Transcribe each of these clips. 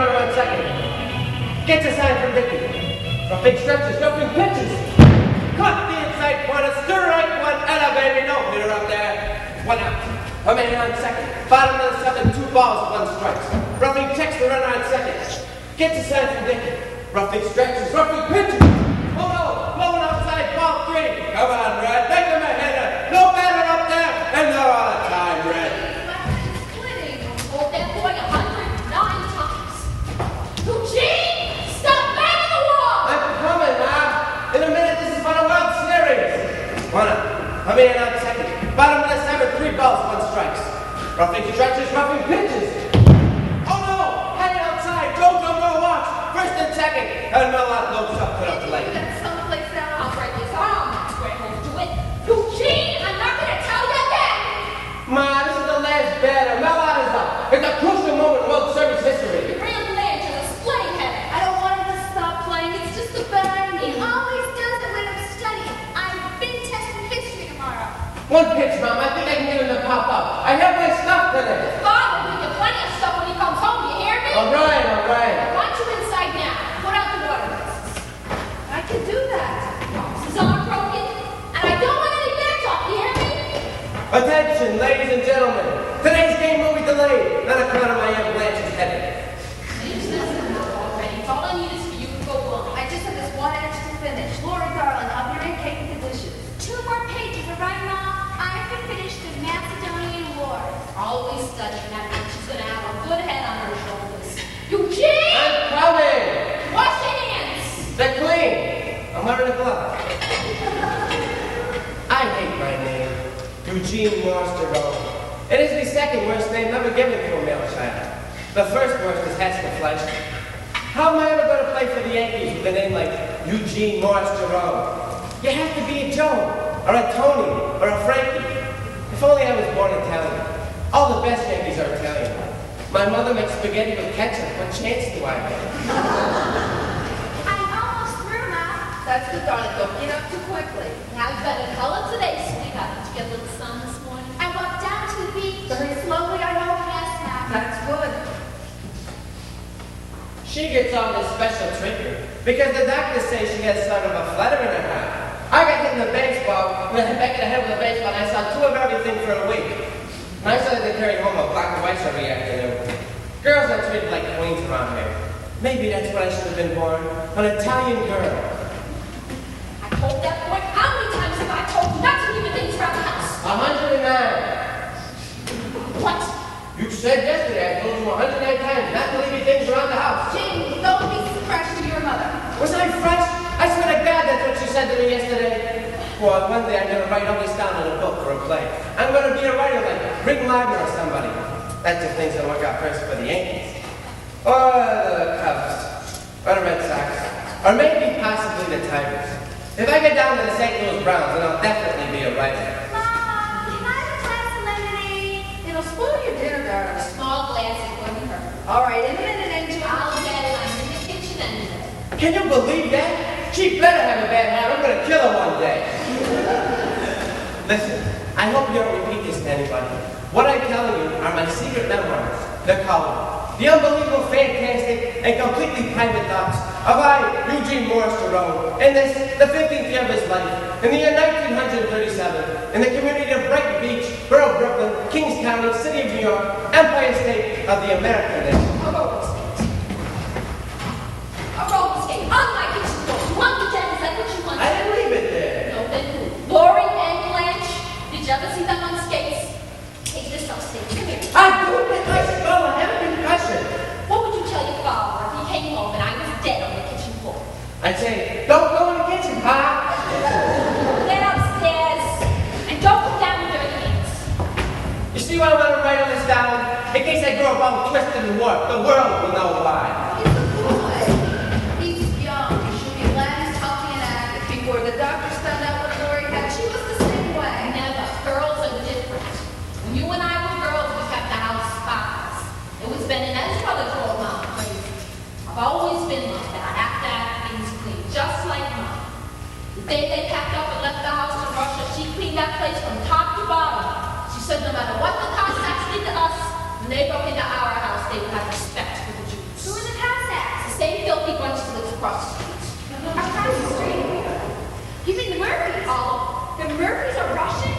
Miller on second. Gets a sign from Vicky. From big stretches, jumping pitches. Caught the inside corner, strike one, Ella baby, no hitter up there. One out. A man on second. Bottom of the seventh, 2 balls, 1 strike. Roughing checks the runner on second. Gets a sign from Vicky. Roughing stretches, roughing pitches. Oh no, blowing outside, ball 3. Come on, Red, make him a hitter. No batter up there, and they're all the time, Red. Hold that boy 109 times. Eugene, stop banging the wall. I'm coming, Ma. In a minute, this is for the World Series. 1 out. A man on second. Bottom of the seventh, 3 balls, 1 strikes. Roughing stretches, roughing pitches. Oh no! Hanging outside, Jojo, no watch. First and second. And Mellot lopes up, put up the leg. That's someplace down. I'll break his arm. That's where he'll do it. Eugene, I'm not going to tell you that. Ma, this is the last batter. Mellot is up. It's a crucial moment in World Series history. You're real legend, a splitting head. I don't want him to stop playing. It's just a bad idea. He always does it when I'm studying. I've been testing history tomorrow. 1 pitch, Mom. I think I can get him to pop up. I have my stuff today. Father will bring you plenty of stuff when he comes home. You hear me? All right, all right. I want you inside now. Put out the water discs. I can do that. His arm broken, and I don't want any back talk. You hear me? Attention, ladies and gentlemen. Today's game will be delayed. Not account of my Aunt Blanche's headache. It's already. All I need is for you to go on. I just have this one extra finish. Lori, darling, I'll be right taking the dishes. 2 more pages, all right, Mom? I have to finish the Macedonian War. Always studying that means she's going to have a good head on her shoulders. Eugene! I'm coming. Wash your hands! They're clean. I'm wearing a glove. I hate my name. Eugene Morris Jerome. It is the second worst name ever given to a male child. The first worst is Hester Fletcher. How am I ever going to play for the Yankees with a name like Eugene Morris Jerome? You have to be a Joe, or a Tony, or a Frankie. If only I was born Italian. All the best Yankees are Italian. My mother makes spaghetti with ketchup. What chance do I have? I'm almost through, Mom. That's good, darling. Don't get up too quickly. Now you better color today, sweetheart. Did you get a little sun this morning? I walked down to the beach. Very slowly, I hope. Yes, Mom. That's good. She gets all this special treatment because the doctors say she has sort of a flutter in her heart. I got hit in the baseball, in the back of the head with a baseball, and I saw 2 of everything for a week. And I started to carry home a block of ice every afternoon. Girls are treated like queens around here. Maybe that's what I should have been born, an Italian girl. I told that boy, how many times have I told you not to leave the things around the house? 109. What? You said yesterday I told you 109 times not to leave your things around the house. Jane, don't be fresh to your mother. Was I fresh? I swear to God that's what you said to me yesterday. Well, one day I'm going to write all this down in a book or a play. I'm going to be a writer like Rick Lyman or somebody. That's if things don't work out first for the Yankees. Or the Cubs. Or the Red Sox. Or maybe possibly the Tigers. If I get down to the St. Louis Browns, then I'll definitely be a writer. Mom, can I have a glass of lemonade? It'll spoil your dinner, darling. A small glass is going to hurt. All right, in a minute, Angel. I'll get it. I'm in the kitchen anyway. Can you believe that? She better have a bad habit. I'm going to kill her one day. Listen, I hope you don't repeat this to anybody. What I'm telling you are my secret memoirs. They're called The Unbelievable, Fantastic, and Completely Private Thoughts of I, Eugene Morris Jerome, in this, the 15th year of his life, in the year 1937, in the community of Brighton Beach, Borough of Brooklyn, Kings County, City of New York, Empire State of the American nation. A roller skate. A roller skate on my kitchen floor. You want the deck? Is that what you want? I didn't leave it there. No, then who? Lori and Blanche? Did you ever see them on skates? Take this upstairs. Come here. I do it I spell. I have a concussion. What would you tell your father if he came home and I was dead on the kitchen floor? I'd say, don't go in the kitchen, Pa. Get upstairs and don't put down your dirty hands. You see why I want to write all this down? In case I grow up all twisted and warped, the world will know why. He's a boy. He's young. He should be glad he's healthy and active. Before the doctors found out what Lori had, she was the same way. Never. Girls are different. When you and I were girls, we kept the house spotless. It was Ben and Ezra that drove Mom crazy. I've always been like that. After that, things clean, just like Mom. The day they packed up and left the house to Russia, she cleaned that place from top to bottom. She said no matter what the Cossacks did to us, when they broke into our house, they would have respect for the Jews. Who in the Across the street. Across the street. You mean the Murphys? Oh, The Murphys are Russian?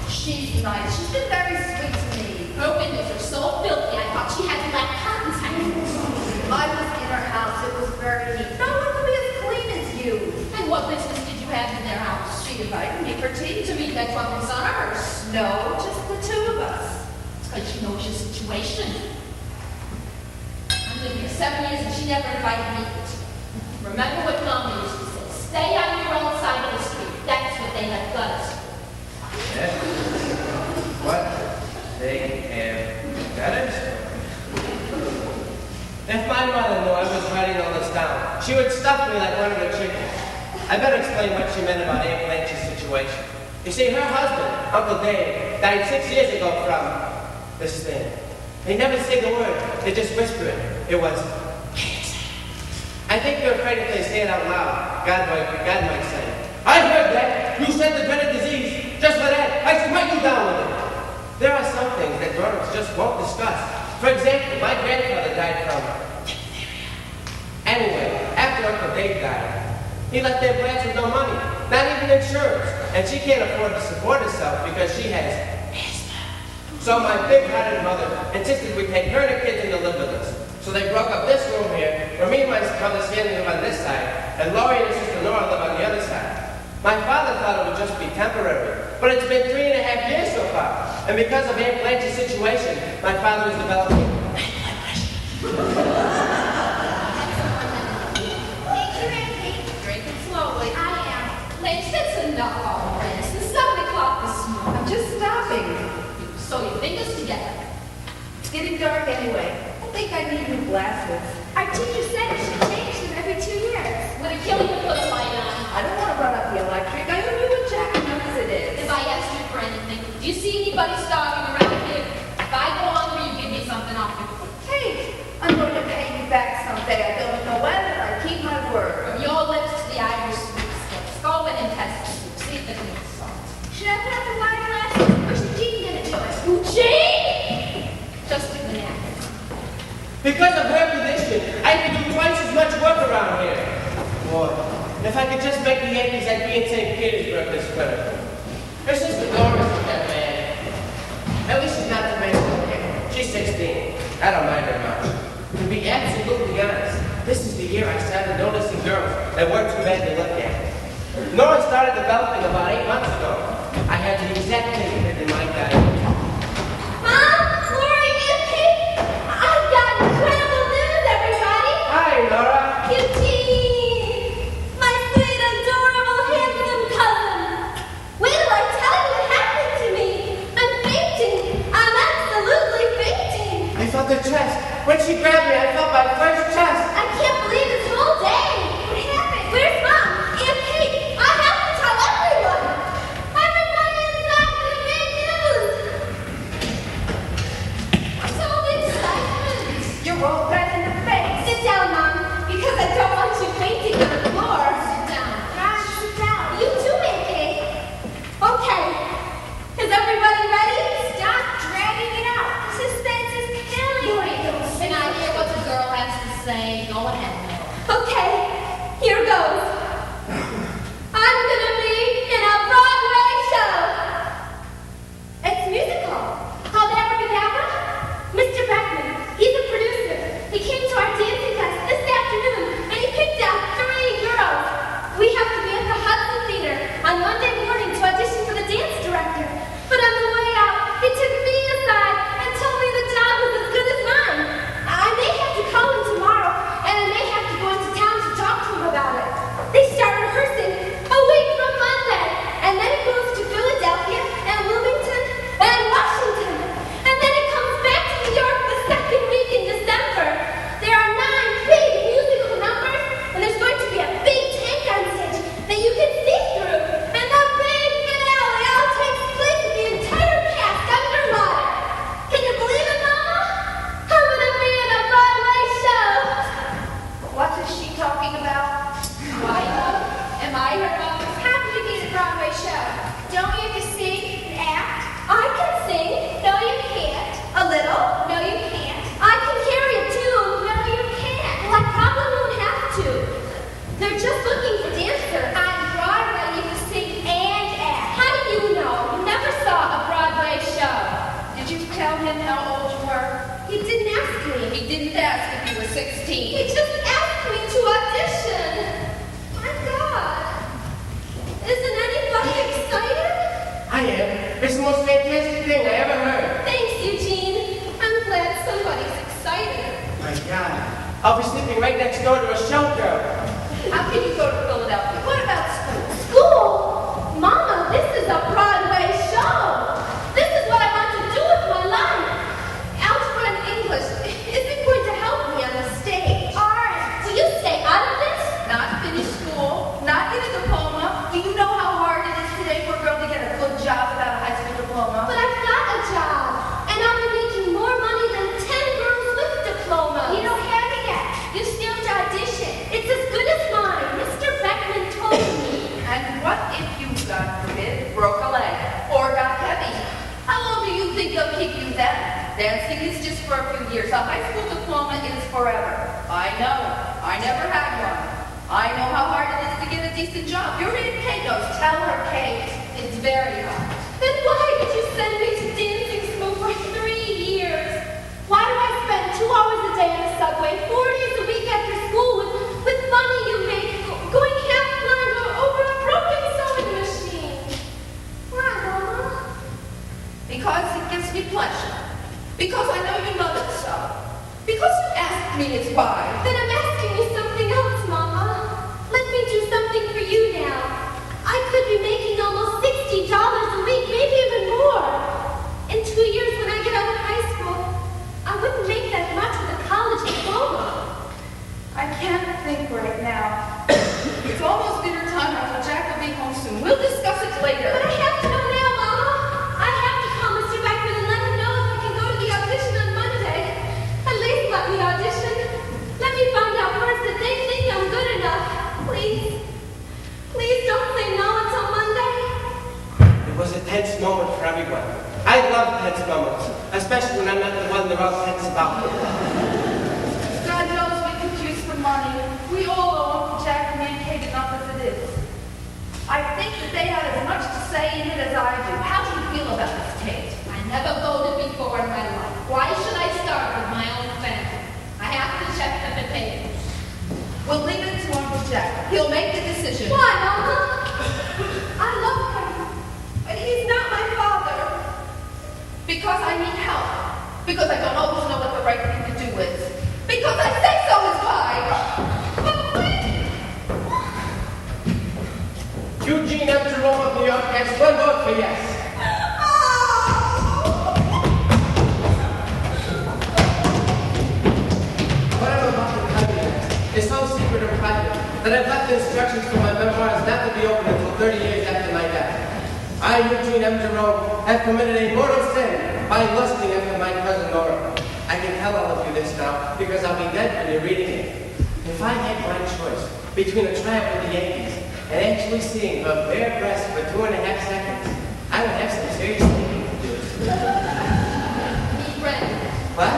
She's nice. She's been very sweet to me. her windows are so filthy, I thought she had black curtains hanging. I was in her house. It was very neat. No one could be as clean as you. And what business did you have in their house? She invited me for tea. To meet that troubles on hers. No, just the two of us. Because she knows your situation. I've lived here 7 years and she never invited me. Remember what Mama used to say, stay on your own side of the street. That's what they have got. Yeah. What they have got it? If my mother knew I was writing all this down, she would stuff me like one of her chickens. I better explain what she meant about Aunt Blanche's situation. You see, her husband, Uncle Dave, died 6 years ago from this thing. They never say the word, they just whisper it. It was cancer. I think they're afraid if they say it out loud, God might say, I heard that. You said the dreaded disease. Just for that, I smite you down with it. There are some things that grown-ups just won't discuss. For example, my grandfather died from diphtheria. Anyway, after Uncle Dave died, he left Aunt Blanche with no money, not even insurance, and she can't afford to support herself because she has asthma. So my big-hearted mother insisted we take her and the kids in to live with us. So they broke up this room here, where me and my brother Stanley live on this side, and Laurie and her sister Nora live on the other side. My father thought it would just be temporary, but it's been 3.5 years so far. And because of Aunt Blanche's situation, my father is developing high blood pressure. Thank you, Auntie. Drink it slowly. I am. Lance, that's enough already. It's 7 o'clock this morning. I'm just stopping. So your fingers together. It's getting dark anyway. I think I need new glasses. Our teacher said I should change them every 2 years. Would it kill you to put a light on? I don't want to run up the electric. I don't know what Jack knows it is. If I asked you for anything, do you see anybody starving around here? If I go hungry, you give me something off your plate. Hey, I'm going to pay you back someday. I don't know when, but I keep my word. From your lips to the Irish sweet sticks. Go in and test the soup. See if it needs salt. Should I put up the wine glasses? Or should Jean get it to us? Eugene! Just do the napkin. Because of her condition, I can do twice as much work around here. Boy, if I could just make the Yankees, I'd be in St. Petersburg this winter. Her sister Doris is that bad. At least she's not the man looking. She's 16. I don't mind her much. To be absolutely honest, this is the year I started noticing girls that weren't too bad to look at. Nora started developing about 8 months ago. I had the exact thing in my diet. Mom, Lori, Auntie, I've got incredible news, everybody. Hi, Nora. Eugene, my sweet, adorable, handsome cousin. Wait till I tell you what happened to me. I'm fainting. I'm absolutely fainting. I felt her chest. When she grabbed me, I felt my first chest. I can't believe this whole day. What happened? Where's Mom? Aunt Kate, I have to tell everyone. Everybody has got the big news. What's all the excitement? You're all red in the face. Sit down, Mom, because I don't want you fainting on the floor. Sit down. Ron, sit down. You too, Aunt Kate. Okay. Is everybody ready? Stop dragging it out. Suspense is killing me. Can I hear what the girl has to say? Go ahead, Nora. Okay, here goes. I'm gonna be in a Broadway show. It's musical called Abracadabra. Mr. Beckman, he's a producer. He came to our dancing class this afternoon and he picked out 3 girls. We have to be at the Hudson Theater on Monday morning to audition for the dance director. But on the way out, he took me aside and told me the job was as good as mine. I may have to call him tomorrow and I may have to 16. He just asked me to audition. My God. Isn't anybody excited? I am. It's the most fantastic thing I ever heard. Thanks, Eugene. I'm glad somebody's excited. My God. I'll be sleeping right next door to a showgirl. How can you go to Philadelphia? What about school? School? Mama, this is a Broadway show. This is what I want to do with my life. Algebra and English isn't going to help me on the stage. Art, will you stay out of this? Not finish school, not get a diploma. Do you know how hard it is today for a girl to get a good job without a high school diploma? But I've got a job, and I'll be making more money than 10 girls with diplomas. You don't have it yet. You still have to audition. It's as good as mine. Mr. Beckman told me. And what if you, God forbid, broke a leg or got heavy? How long do you think they'll keep you then? Dancing is just for a few years. A high school diploma is forever. I know. I never had one. I know how hard it is to get a decent job. Your Aunt Kate knows. Tell her, Kate. It's very hard. Then why did you send me to dancing school for 3 years? Why do I spend 2 hours a day on the subway, 4 days a week after school with money you make, going half blind over a broken sewing machine? Why, Mama? Because it gives me pleasure. Because I know you love it so. Because you asked me it's why. Then I'm asking you something else, Mama. Let me do something for you now. I could be making almost $60 a week, maybe even more. In 2 years when I get out of high school, I wouldn't make that much with a college diploma. I can't think right now. It's almost dinner time. Uncle Jack will be home soon. We'll discuss it later. But I have to know now, Mama. I have to call Mr. Beckman and let him know if I can go to the audition on Monday. At least let me audition. Let me find out first if they think I'm good enough. Please. Please don't say no until Monday. It was a tense moment for everyone. I love tense moments, especially when I'm not the one they're all tense about. God knows we could use the money. We all owe Uncle Jack and Aunt Kate enough as it is. I think that they had as much to say in it as I do. How do you feel about this, Kate? I never voted before in my life. Why should I start with my own family? I have to check the papers. We'll leave it to Uncle Jack. He'll make the decision. Why, Mama? I love him, but he's not my father. Because I need help. Because I don't always know what the right thing to do is. Because I say so is why. Eugene M. Jerome of New York has one vote for yes. What I'm about to tell you is so secret and private that I've left instructions for my memoirs not to be opened until 30 years after my death. I, Eugene M. Jerome, have committed a mortal sin by lusting after my cousin Nora. I can tell all of you this now because I'll be dead when you're reading it. If I had my choice between a triumph with the Yankees and actually seeing her bare breast for 2.5 seconds, I would have some serious thinking to do. Need bread. What?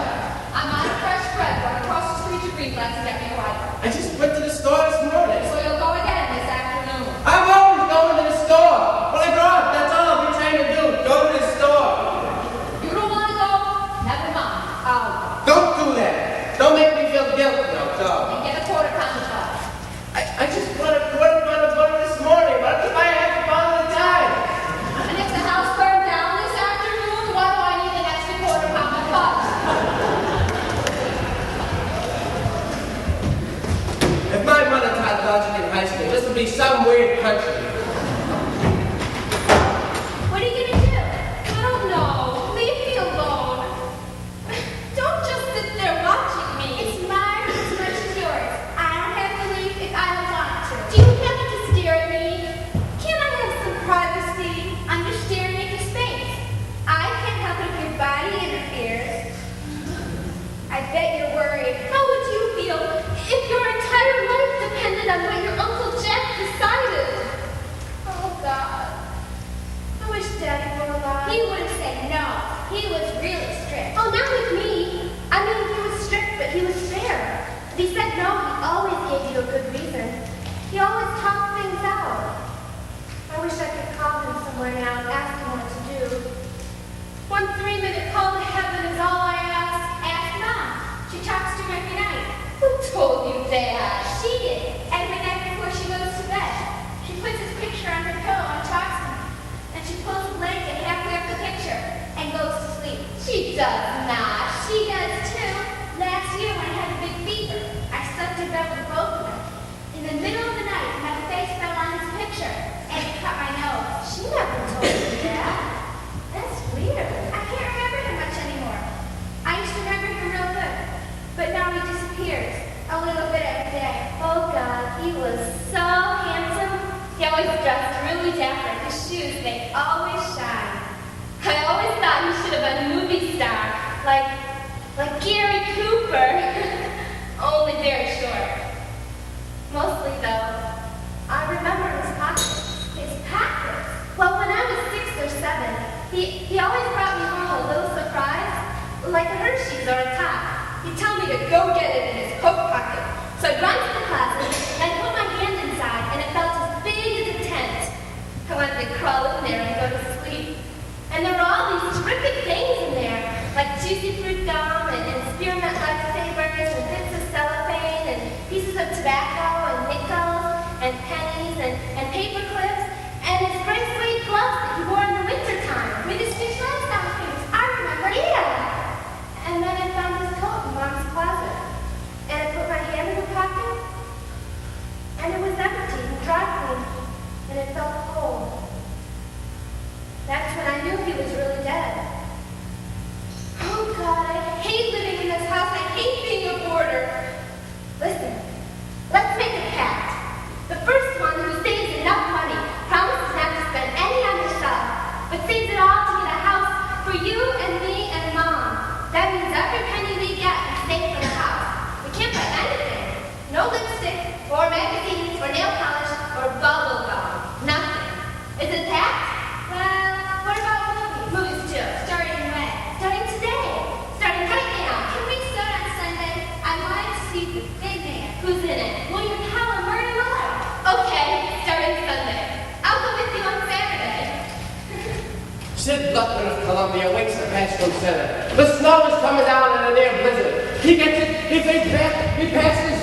I'm out of fresh bread. Run across the street to Greenland to get me a ride. I just went to the store this morning. So you'll go again this afternoon. I'm always going to the store. When I grow up, that's all I'll be trying to do. Go to the store. You don't want to go? Never mind. I'll go. Don't do that. Don't make me feel guilty, no, dog. And get a quarter pound of butter. I just bought a quarter pound of butter this morning. What if I have to pound at a time? And if the house burned down this afternoon, why do I need an extra quarter pound of butter? If my mother taught logic in high school, this would be some weird country. What are you gonna do? I don't know. Leave me alone. Don't just sit there watching me. It's mine as much as yours. I don't have to leave if I don't want to. Do you have to stare at me? Can't I have some privacy? I'm just staring into space. I can't help it if your body interferes. I bet you're worried. How would you feel if your entire life depended on what your Uncle Jack decided? Oh, God. I wish Daddy were alive. He would have said no. He was really strict. Oh, not with me. I mean, he was strict, but he was fair. If he said no, he always gave you a good reason. He always talked things out. I wish I could call him somewhere now and ask him what to do. 1 3-minute call to heaven is all I ask. Ask Mom. She talks to him every night. Who goes to sleep. She does not. She does too. Last year when I had a big fever, I slept in bed with both of them. In the middle of the night, my face fell on his picture, and it cut my nose. She never told me that. That's weird. I can't remember him much anymore. I used to remember him real good, but now he disappears. A little bit every day. Oh God, he was so handsome. He always dressed really dapper. His shoes, they always shine. I always thought he should have been a movie star, like Gary Cooper. Only very short. Mostly though, I remember his pockets. His pockets? Well, when I was 6 or 7, he always brought me home a little surprise, like a Hershey's or a top. He'd tell me to go get it in his coat pocket. So I'd run to the closet and put my hand inside, and it felt as big as a tent. I wanted to crawl in there and go to sleep. And there were all these terrific things in there, like juicy fruit gum and spearmint lifesavers and bits of cellophane and pieces of tobacco and nickels and pennies and paper clips and his gray suede gloves that he wore in the wintertime with his fish leg stockings. I remember, yeah. And then I found his coat in Mom's closet. And I put my hand in the pocket, and it was empty and dry clean, and it felt cold. That's when I knew he was really dead. Oh God, I hate living in this house. I hate being a boarder. Listen, let's make a pact. The first one who saves enough money promises not to spend any on herself, but saves it all to get a house for you and me and Mom. That means every penny we get is saved for the house. We can't buy anything. No lipstick, or magazines, or nail polish, or bubble gum. Nothing. Is it that? Well, what about movies? Movies too. Starting when? Starting today. Starting right now. Can we start on Sunday? I wanted to see the big man. Who's in it? William Powell, Murray Miller. Okay, starting Sunday. I'll go with you on Saturday. Sid Luckman of Columbia wakes the Pasco Center. The snow is coming down in a near blizzard. He gets it, he fades back, he passes.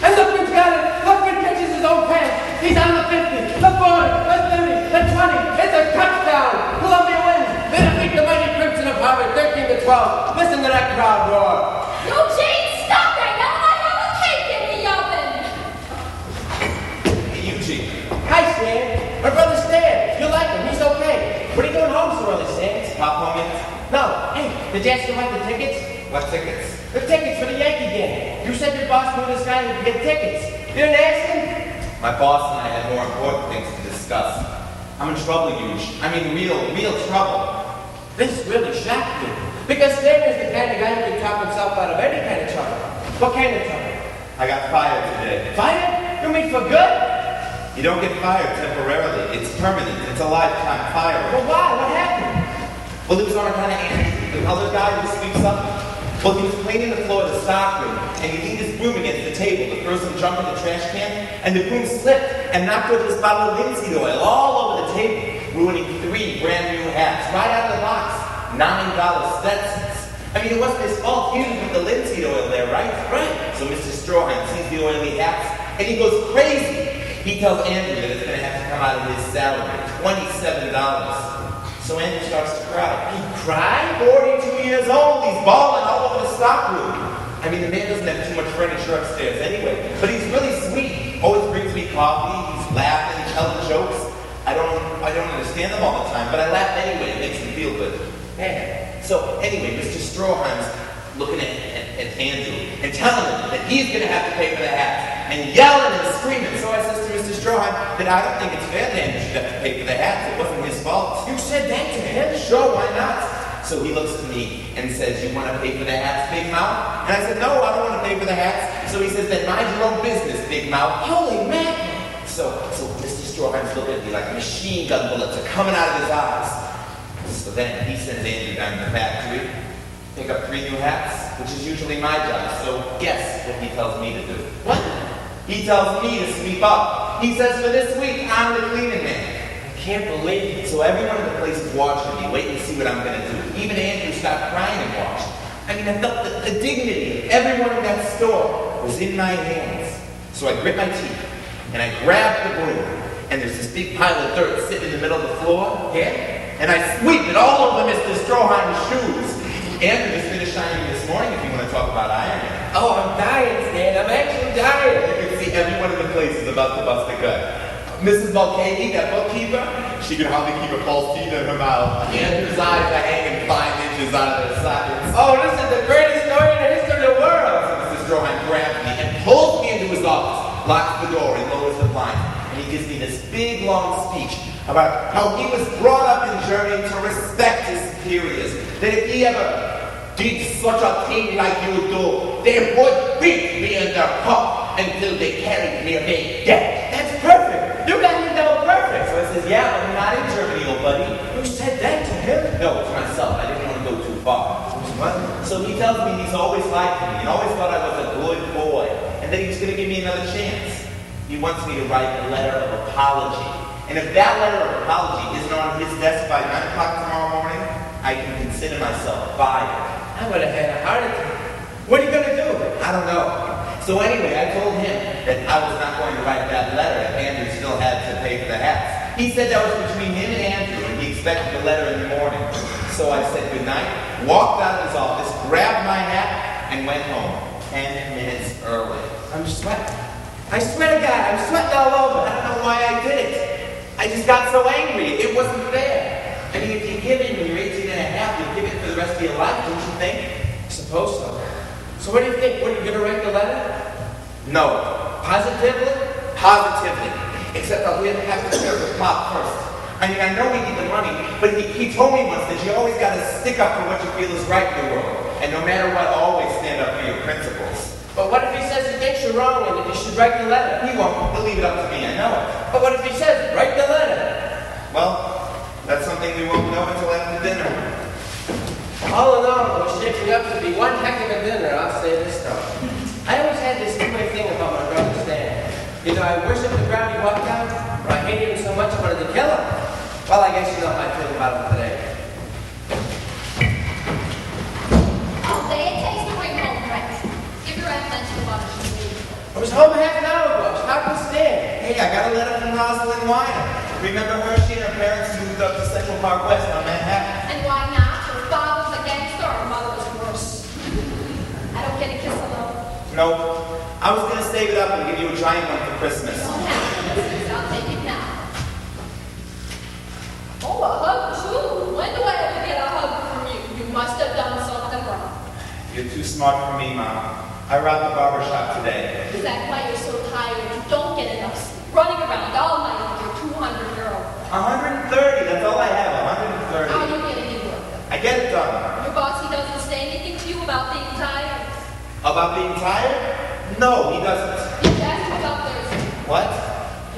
And Luckman's got it. Luckman catches his own pass. He's on the 50, the 40, the 30, the 20. It's a touchdown. Columbia wins. They defeat the mighty Crimson of Harvard 13-12. Listen to that crowd roar. Eugene, stop that! Now I have a cake in the oven! Hey, Eugene. Hi, Stan. My brother Stan. You like him. He's okay. What are you doing home so early, Stan? Pop home yet? No. Hey, did you ask him about the tickets? What tickets? The tickets for the Yankee game. You said your boss knew this guy who could get tickets. You didn't ask him? My boss and I had more important things to discuss. I'm in trouble, Euge. I mean, real trouble. This really shocked me. Because Stan is the kind of guy who can talk himself out of any kind of trouble. What kind of trouble? I got fired today. Fired? You mean for good? You don't get fired temporarily. It's permanent. It's a lifetime firing. Well, why? What happened? Well, it was on account of Andy, the colored guy who sweeps up. Well, he was cleaning the floor of the stock room, and he leaned his broom against the table to throw some junk in the trash can, and the broom slipped and knocked over this bottle of linseed oil all over the table, ruining 3 brand new hats right out of the box. $9 Stetsons. I mean, it wasn't his fault. He didn't put the linseed oil there, right? Right. So Mr. Strawheim sees the oily hats, and he goes crazy. He tells Andrew that it's going to have to come out of his salary, $27. So Andrew starts to cry. He cried? 42 years old, he's bawling all over the stock room. I mean, the man doesn't have too much furniture upstairs anyway, but he's really sweet. Always brings me coffee, he's laughing, telling jokes. I don't understand them all the time, but I laugh anyway, it makes me feel good. Yeah. So anyway, Mr. Strawheim's looking at Andrew and telling him that he's going to have to pay for the hats, and yelling and screaming. So I says to Mr. Strawheim that I don't think it's fair that Andrew should have to pay for the hats. It wasn't his fault. You said that to him? Sure, why not? So he looks to me and says, "You want to pay for the hats, Big Mouth?" And I said, "No, I don't want to pay for the hats." So he says, "Then mind your own business, Big Mouth." Holy man! So Mr. Strawheim's looking at me like machine gun bullets are coming out of his eyes. So then he sends Andrew down to the factory, pick up 3 new hats, which is usually my job. So guess what he tells me to do? What? He tells me to sweep up. He says, "For this week, I'm the cleaning man." Can't believe it. So everyone in the place is watching me, waiting to see what I'm going to do. Even Andrew stopped crying and watched. I mean, I felt the dignity of everyone in that store was in my hands. So I grit my teeth, and I grabbed the broom, and there's this big pile of dirt sitting in the middle of the floor. Yeah? and I sweep it all over Mr. Stroheim's shoes. Andrew just finished ironing this morning if you want to talk about ironing. Oh, I'm dying, Stan. I'm actually dying. You can see everyone in the place is about to bust a gut. Mrs. Mulcahy, that bookkeeper, she can hardly keep her false teeth in her mouth. Andrew's eyes are hanging 5 inches out of their sockets. Oh, this is the greatest story in the history of the world. Mr. Stroheim grabs me and pulls me into his office, locks the door, and lowers the blinds. And he gives me this big, long speech about how he was brought up in Germany to respect his superiors. That if he ever did such a thing like you do, they would beat me in their cup until they carried me away dead. That's perfect. You got me down perfect. So I says, yeah, but I'm not in Germany, old buddy. You said that to him? No, to myself. I didn't want to go too far. What? So he tells me he's always liked me and always thought I was a good boy and that he was going to give me another chance. He wants me to write a letter of apology. And if that letter of apology isn't on his desk by 9 o'clock tomorrow morning, I can consider myself fired. I would have had a heart attack. What are you going to do? I don't know. So anyway, I told him that I was not going to write that letter if Andrew still had to pay for the hats. He said that was between him and Andrew, and he expected the letter in the morning. So I said goodnight, walked out of his office, grabbed my hat, and went home 10 minutes early. I'm sweating. I swear to God, I'm sweating all over. I don't know why I did it. I just got so angry. It wasn't fair. I mean, if you give in when you're 18 and a half, you'll give it for the rest of your life, don't you think? I suppose so. So what do you think? What, are you going to write the letter? No. Positively? Positively. Except I'll have to share with Pop first. I mean, I know we need the money, but he told me once that you always got to stick up for what you feel is right in the world. And no matter what, always stand up for your principles. But what if he says he thinks you're wrong and that you should write the letter? He won't. He'll leave it up to me. I know it. But what if he says, write the letter? Well, that's something we won't know until after dinner. All in all, it was shaping up to be one heck of a dinner, I'll say this though. I always had this two-way thing about my brother Stan. Either I worshiped the ground he walked on, or I hated him so much I wanted to kill him. Well, I guess you know how I feel about him today. Oh, there it takes to bring home Rex. Give your aunt lunch to water. I was home half an hour ago. How could Stan? Hey, I got a letter from Rosalind Weiner. Remember her? She and her parents moved up to Central Park West on Manhattan. And why not? Her father was a gangster, her mother was worse. I don't get a kiss alone. No. I was going to save it up and give you a giant one for Christmas. Don't have to, Mrs. I'll take it now. Oh, a hug too? When do I ever get a hug from you? You must have done something wrong. You're too smart for me, Mom. I robbed the barber shop today. Is that why you're so tired? You don't get enough sleep. Running around all night with your 200 girl. 130, that's all I have, 130. How are you getting your work done? I get it done. Your boss, he doesn't say anything to you about being tired? About being tired? No, he doesn't. He's asking about Thursday. What?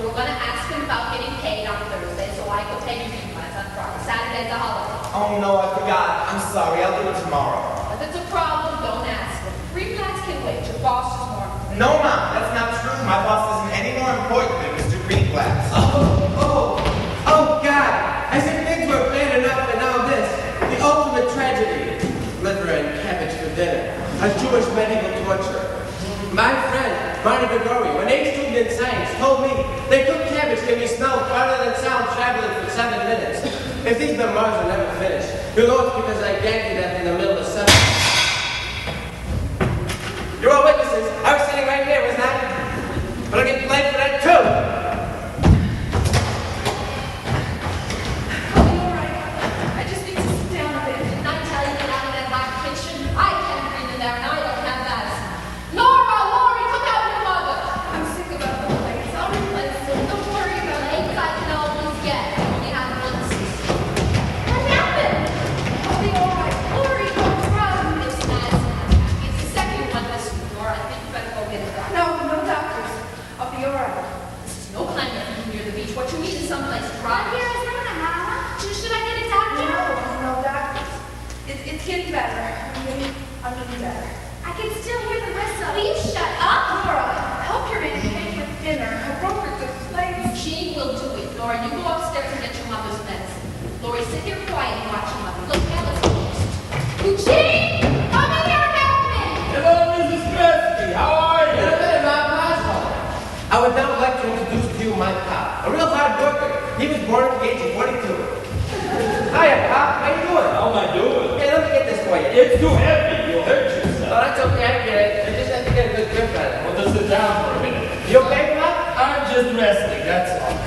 You're gonna ask him about getting paid on Thursday so I can pay you class on Friday. Saturday's a holiday. Oh no, I forgot. I'm sorry, I'll do it tomorrow. If it's a problem, don't ask him. Free class can wait. Your boss is more important. No, Mom, that's not true. My boss isn't any more important than Mr. Greenblatt. Oh, God! As if things were bad enough and now this. The ultimate tragedy. Liver and cabbage for dinner. A Jewish medieval torture. My friend, Marty Gregori, when they student in science, told me they cook cabbage can be smelled farther than sound traveling for 7 minutes. If these memoirs are never finished, you'll know it's because I gagged to death in the middle of summer. You're all witnesses. I was sitting right here, wasn't I? But I'll get blamed for that too. I'll be all right. I just need to sit down a bit. Didn't I tell you get out of that hot kitchen? I can't breathe in there and I don't have asthma. Lori, come out your mother. I'm sick of that place. I'll replace it. Don't worry about it. I can always get. I only have one sister. What happened? I'll be all right. Lori, don't run. It's asthma. It's the second one this week, Laura. I think you better go get it done. No doctors. I'll be all right. This is no climate near the beach. What you need is someplace dry. Here is Nana, Mama. Should I get a doctor? No doctors. It's getting better. I'm getting better. I can still hear the whistle. Will you shut up? Laura, help your aunt pay for dinner. Her broker just plays. She will do it. Laura, you go upstairs and get your mother's medicine. Lori, sit here quiet and watch your mother. Look, Ella's close. Eugene! Come in here and help me! Hello, Mrs. Kresge. How are you? Hey, my passport. I would now like to introduce to you my pal. A real hard worker. He was born at the age of 22. Hiya, Pop. How you doing? How am I doing? Hey, let me get this for you. It's too heavy. You'll hurt No, yourself. that's okay. I get it. I just have to get a good grip on it. Well, just sit down for a minute. You okay, Pop? I'm just resting, that's all.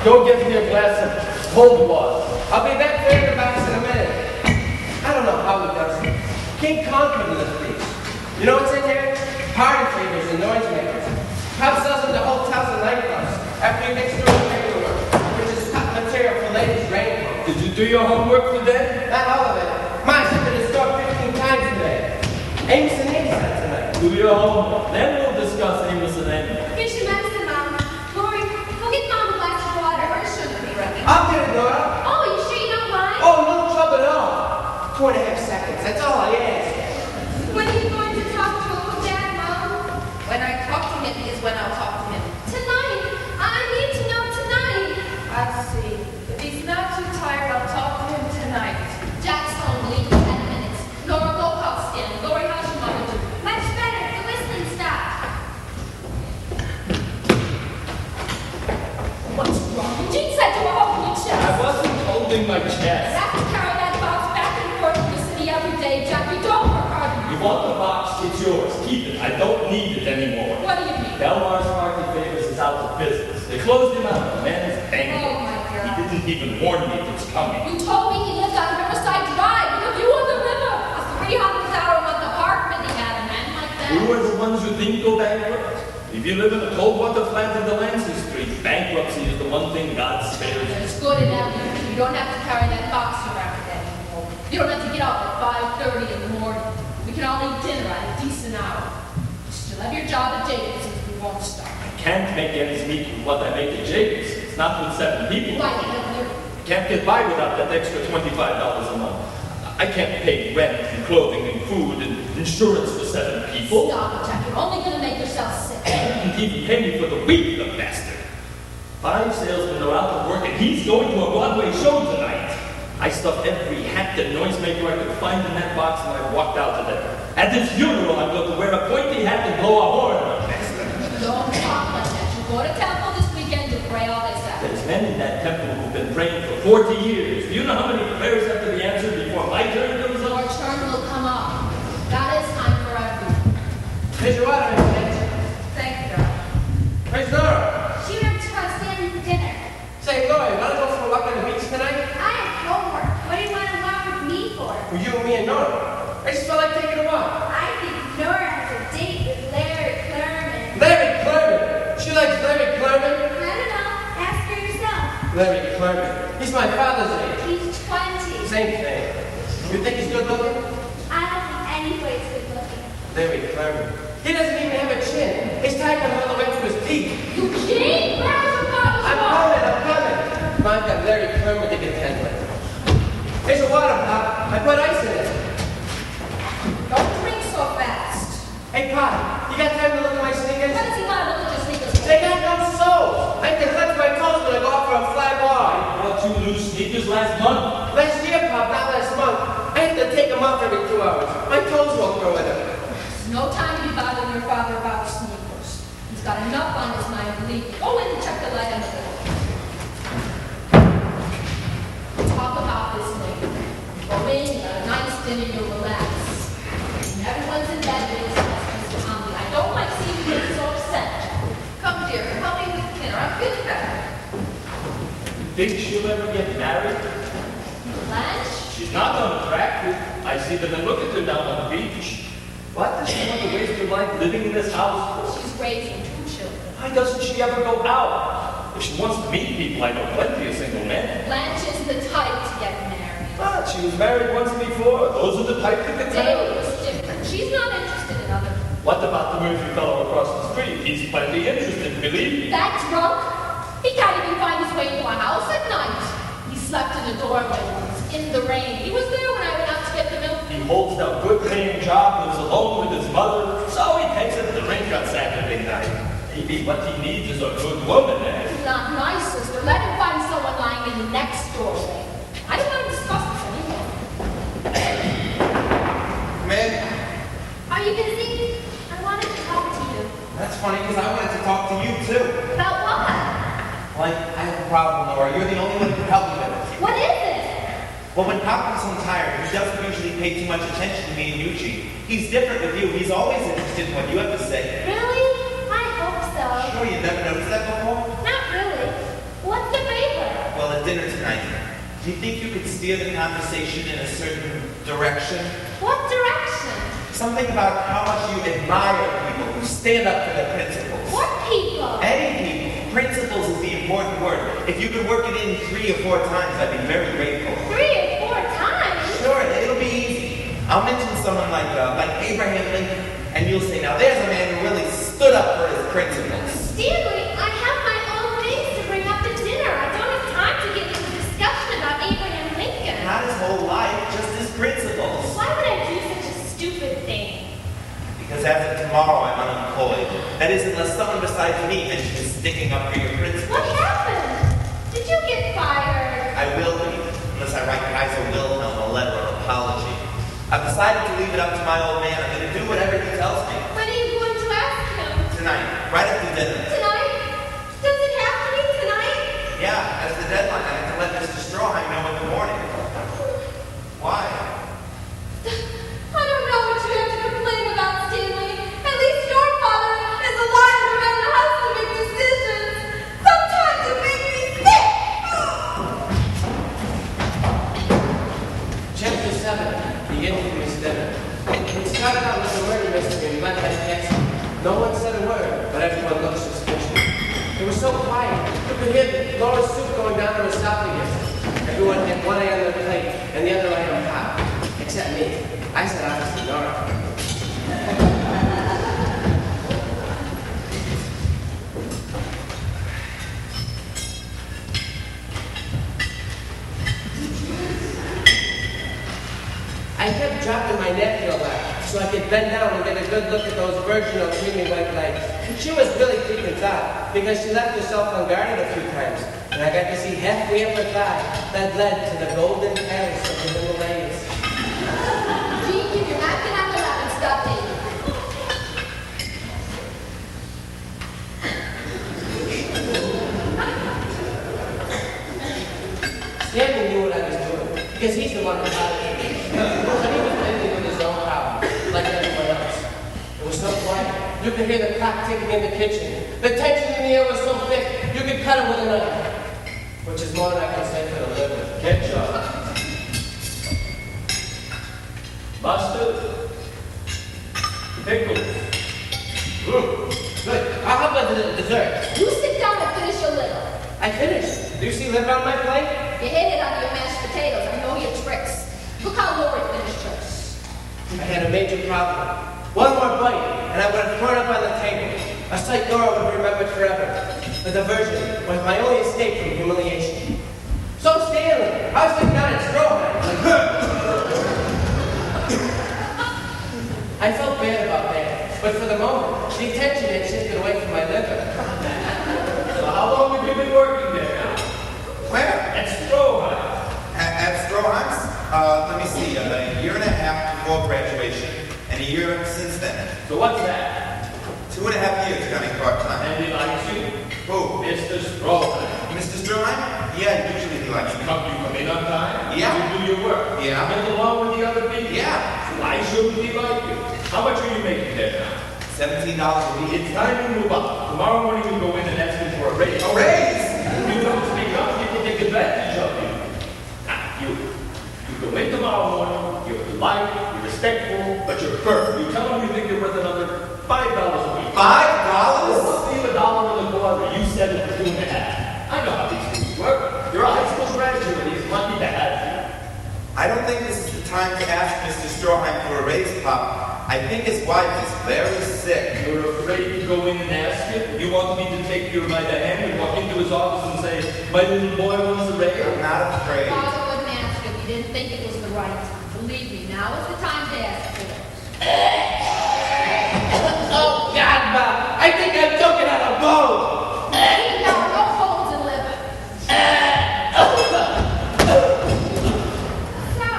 Go get me a glass of cold water. I'll be back there in the box in a minute. I don't know how he does it. King Kong couldn't lift these. You know what's in there? Party favors and noisemakers. Pop sells them to hotels and nightclubs after he makes through the paperwork, which is cut material for ladies' raincoats. Did you do your homework today? Not all of it. Mine's been to the store 15 times today. Amos and Amos had tonight. Do your homework. Then we'll discuss Amos and Amy. Here's your medicine, Mom. Lori, go get Mom a glass of water. Or shouldn't be ready. I'll get it, Nora. Oh, you sure you don't mind? Oh, no trouble at all. 2.5 seconds. That's all I ask. When are you going to talk to old Dad, Mom? When I talk to him is when I'll talk to him. Tonight. I need to know tonight. I'll see. If he's not too tired, I'll talk to him tonight. Jack's home, leave in 10 minutes. Nora, go call Stan. Lori, how's your mother doing? Much better. The whistling stopped. What's wrong? Jean said you were holding your chest. I wasn't holding my You chest. have to carry that box back and forth to the city every day, Jack. You don't work hard You enough. want the box? It's yours. Keep it. I don't need it anymore. What do you mean? Delmar's Market Favors is out of business. They closed him out. The man is angry. Oh, my God. He didn't even warn me it was coming. You told me he lived on Riverside Drive. You have you on the river. A $300 a month apartment he had, a man like that. We were the ones who didn't go bankrupt. If you live in a cold water flat in Delancey Street, bankruptcy is the one thing God spares. It's good enough. You don't have to carry that box around anymore. You don't have to get up at 5:30 in the morning. We can all eat dinner at a decent hour. You still have your job at Jacobson's. We won't stop. I can't make ends meet with what I make at Jacobs. It's not with 7 people. Why you have your I can't get by without that extra $25 a month. I can't pay rent and clothing and food and insurance for 7 people. stop it, Jack? You're only going to make yourself sick. He didn't even pay me for the week, the bastard. 5 salesmen are out of work and he's going to a Broadway show tonight. I stuffed every hat and noisemaker I could find in that box and I walked out of there. At his funeral, I'm going to wear a pointy hat and blow a horn. Don't talk like that. You go to temple this weekend to pray all they say. There's men in that temple who've been praying for 40 years. Do you know how many prayers have to be answered before my turn comes Your up? turn will come up. God is time for everyone. Here's your water, Miss Nancy. Thank you, darling. Where's Nora? She went to call Stanley for dinner. Say, Lori, wanna go for a walk on the beach tonight? I have homework. What do you want to walk with me for? For you and me and Nora. I just felt like taking a walk. I think Nora has a date with Larry Clerman. Larry Clerman. She likes Larry Clerman. I don't know. Ask her yourself. Larry Clerman. He's my father's age. He's 20. Same thing. You think he's good looking? I don't think anybody's good looking. Larry Clerman. He doesn't even have a chin. His tie comes all the way to his teeth. Eugene, where's your father's I'm coming. Come on, I've got Larry Clerman to contend with. Here's a water pop. I put ice in it. Don't drink so fast. Hey, Pop, you got time to look at my sneakers? What does he want to look at your sneakers for? They got no soles. I can clench my toes when I go out for a fly ball. I bought you new sneakers last month. Last year, Pop, not last month. I have to take them off every 2 hours. My toes won't grow in them. There's no time to be bothering your father about sneakers. He's got enough on his mind, believe me. Go in and check the light on the door. Talk about this later. Go in, you got a nice dinner, you'll relax. And everyone's in bed with his husband's Tommy. I don't like seeing you get so upset. Come, dear, help me with dinner. I'm feeling better. You think she'll ever get married? Blanche? She's not unattractive. I see them and look at her down on the beach. What does she want to waste her life living in this house for? She's raising 2 children. Why doesn't she ever go out? If she wants to meet people, I know plenty of single men. Blanche isn't the type to get married. But she was married once before. Those are the type that can David tell. was different. She's not interested in other people. What about the Murphy fellow across the street? He's plenty interested, believe me. That drunk? He can't even find his way into a house at night. He slept in the doorway once, in the rain. He was there when I went out to get the milk. He holds down a good-paying job, lives alone with his mother, so he takes it to the rink on Saturday night. Maybe what he needs is a good woman, eh? He's not nice, sister. Let him find someone lying in the next doorway. I don't want to discuss this anymore. Come in. Are you busy? I wanted to talk to you. That's funny, because I wanted to talk to you, too. About what? Like, I have a problem, Nora. You're the only one who can help me with it. What is it? Well, when Pop comes home tired, he doesn't usually pay too much attention to me and Eugene. He's different with you. He's always interested in what you have to say. Really? I hope so. Sure, you never noticed that before? Not really. What's the favor? Well, at dinner tonight, do you think you could steer the conversation in a certain direction? What direction? Something about how much you admire people who stand up for their principles. What people? Any people. Principles is the important word. If you could work it in 3 or 4 times, I'd be very grateful. 3 or 4 times? Sure, it'll be easy. I'll mention someone like Abraham Lincoln, and you'll say, now there's a man who really stood up for his principles. Stanley, I have my own things to bring up at dinner. I don't have time to get into discussion about Abraham Lincoln. Not his whole life, just his principles. Why would I do such a stupid thing? Because as of tomorrow, I'm unemployed. That is, unless someone besides me mentions sticking up for your principles. What happened? Did you get fired? I will be, unless I write Kaiser Wilhelm a letter of apology. I've decided to leave it up to my old man. I'm going to do whatever he tells me. When are you going to ask him? Tonight, right after dinner. Tonight? Does it have to be tonight? Yeah, that's the deadline. I have to let Mr. Strawheim know in the morning. Why? I don't know what you have to complain about, Stanley. At least your father is alive and around the house to make decisions. Sometimes it makes me sick. Chapter 7, the infamous dinner. It started out with a murder mystery led by Jackson. No one said a word, but everyone looked suspicious. It was so quiet. You could hear Laura's soup going down her esophagus. Everyone had one eye on their plate and the other eye on top. Except me. I said obviously Nora. I kept dropping my napkin a lot so I could bend down and get a good look at those virginal creamy white legs. She was really freaking out because she left herself unguarded a few times. And I got to see halfway up her thigh that led to the golden palace of the Himalayas. Gene, keep your napkin on your lap and stop eating. Stanley knew what I was doing because he's the one who taught me. But he was busy with his own problem, like everyone else. It was so quiet. You could hear the clock ticking in the kitchen. The tension in the air was so thick, you could cut it with a knife. Which is more than I can say for the living. Ketchup. Mustard. Pickles. Good. How about the dessert? You sit down and finish your liver. I finished. Do you see liver on my plate? You hit it on your mashed potatoes. I know your tricks. Look how Lori finished hers. I had a major problem. One more bite, and I would have thrown up on the table. A sight Nora would remember forever. The diversion was my only escape from humiliation. So Stanley, I was sitting down at Strawheim. I felt bad about that, but for the moment, the attention had shifted away from my liver. So how long have you been working there now? Where? At Stroheim. At Strawheim's? Let me see, a year and a half before graduation, and a year since then. So what's that? 2.5 years coming part-time. And he likes you? Who? Mr. Stroheim. Mr. Stroheim? Yeah, usually he likes me. You come in on time? Yeah. You do your work? Yeah. Get along with the other people? Yeah. Why shouldn't he like you? How much are you making there now? $17 a week. It's time to move up. Tomorrow morning you go in and ask him for a raise. A raise? You don't speak up, people take advantage of you. Now, you go in tomorrow morning, you're polite, you're respectful, but you're firm. You tell them you think you're worth another $5 a week. $5? Leave $1 in the quarter. You said it for 2.5. I know how these things work. You're a high school graduate. He's lucky to have you. I don't think this is the time to ask Mr. Stroheim for a raise, Pop. I think his wife is very sick. You're afraid to go in and ask him? You want me to take you by the hand and walk into his office and say, my little boy wants a raise? I'm not afraid. Father wouldn't ask if he didn't think it was the right. Believe me, now is the time to ask for it. Oh, God, Bob. I think I'm choking on a bone. There are no holes in liver. So,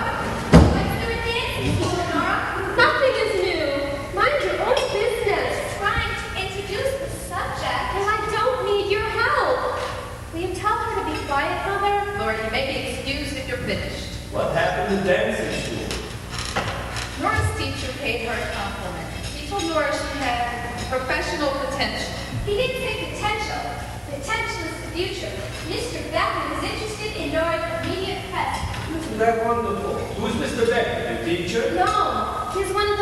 what's new with dancing school, Nora? Nothing is new. Mind your own business. Trying to introduce the subject. Well, I don't need your help. Will you tell her to be quiet, Mother? Lord, you may be excused if you're finished. What happened to dancing school? Nora's teacher paid her a compliment. He told Nora she had professional potential. He didn't say potential. Potential is the future. Mr. Beckman is interested in Nora's immediate present. Isn't that wonderful? Who's Mr. Beck, the teacher? No, he's one of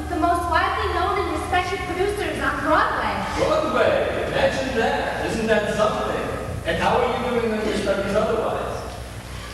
the most widely known and respected producers on Broadway. Broadway, imagine that. Isn't that something? And how are you doing in your studies otherwise?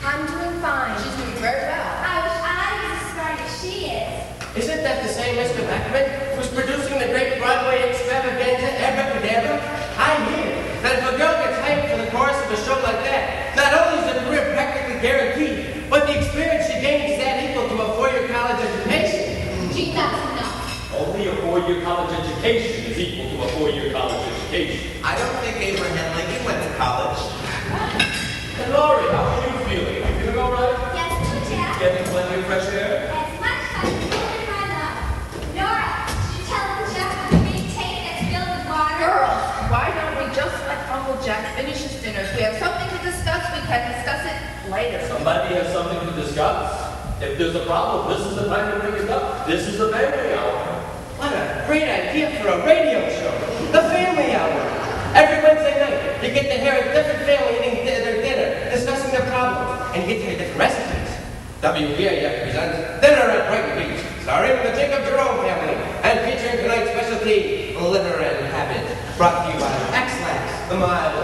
I'm doing fine. She's doing very well. I wish I was as smart as she is. Isn't that the same Mr. Beckman who's producing the great Broadway extravaganza Abracadabra? I hear that if a girl gets hyped for the chorus of a show like that, not only is her career practically guaranteed, but the experience she gains is that equal to a four-year college education. Gee, that's enough. Only a four-year college education is equal to a four-year college education. I don't think Abraham Lincoln went to college. And Laurie, how are you feeling? You feeling all right? Yes, no, Jack. Getting plenty of fresh air? As much as I can run up. Nora, did you tell Uncle Jack about the big tank that's filled with water? Girls, why don't we just let Uncle Jack finish his dinner? If we have something to discuss, we can discuss it later. Somebody has something to discuss? If there's a problem, this is the time to bring it up. This is the family hour. What a great idea for a radio show. The Family Hour. Every Wednesday night, you get to hear a different family eating their dinner, discussing their problems, and you get to hear different recipes. WBAF presents Dinner at Brighton Beach, starring the Jacob Jerome family, and featuring tonight's specialty, Liver and Habit, brought to you by X-Lax, the mild.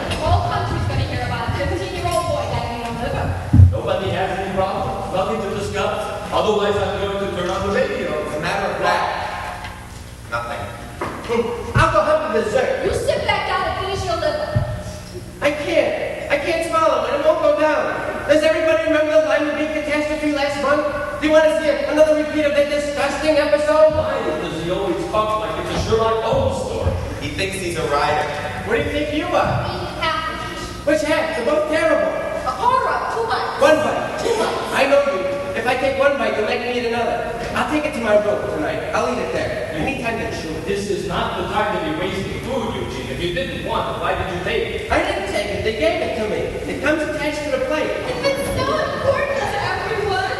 The whole country's gonna hear about a 15-year-old boy having a liver. Nobody has any problem. Nothing to discuss. Otherwise, I'm going to turn on the radio. As a matter of fact, nothing. I'll go hunt for dessert. You sit back down and finish your liver. I can't swallow it. It won't go down. Does everybody remember the Lima Beach catastrophe last month? Do you want to see another repeat of that disgusting episode? Why does he always talk like it's a Sherlock Holmes story? He thinks he's a writer. What do you think you are? Eat half of each. Which half? They're both terrible. All right, 2 bites. One bite. 2 bites. I know you. If I take one bite, you'll make me eat another. I'll take it to my room tonight. I'll eat it there. Anytime to chew it. This is not the time to be wasting food, Eugene. If you didn't want it, why did you take it? I didn't take it. They gave it to me. It comes attached to the plate. If it's so important to everyone,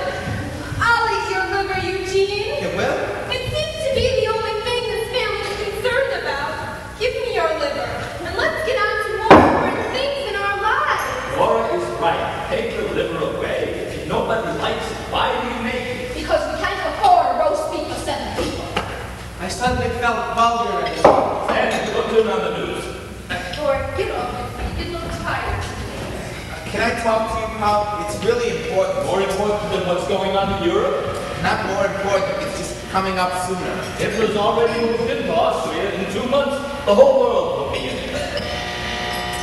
I'll eat your liver, Eugene. You will? It seems to be the only thing this family is concerned about. Give me your liver, and let's get on to more important things in our lives. Laura is right. Take the liver away. If nobody likes it, why do you make it? Because we can't afford roast beef for 7 people. I suddenly felt vulgar. And look in on the news. Lord, get off your feet. You look tired today. Can I talk to you, Pop? It's really important. More important than what's going on in Europe? Not more important, it's just coming up sooner. Hitler's already moved into Austria. In 2 months, the whole world will be in it.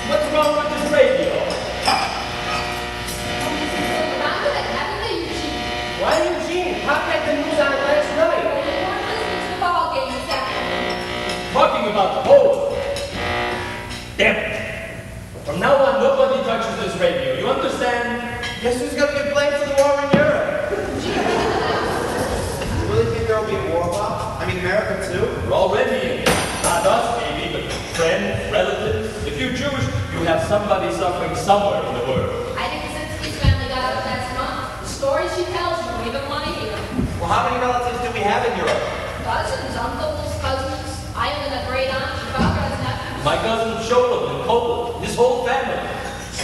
What's wrong with this radio? Around with it, haven't they, Eugene? Why, Eugene? Pop had the news on last night. We weren't listening to the ball game this afternoon. Talking about the whole world. Damn it. From now on, nobody touches this radio. You understand? Guess who's going to get blamed for the war in Europe? You really think there'll be a war, Pop? I mean, America too? We're already in it. Not us, maybe, but friends, relatives. If you're Jewish, you have somebody suffering somewhere in the world. I think Kaczynski's family got out last month. The stories she tells, you don't even want to hear. Well, how many relatives do we have in Europe? Cousins, uncles, cousins. I am a great aunt. Your father has nephews. My cousin Sholem in Poland, his whole family.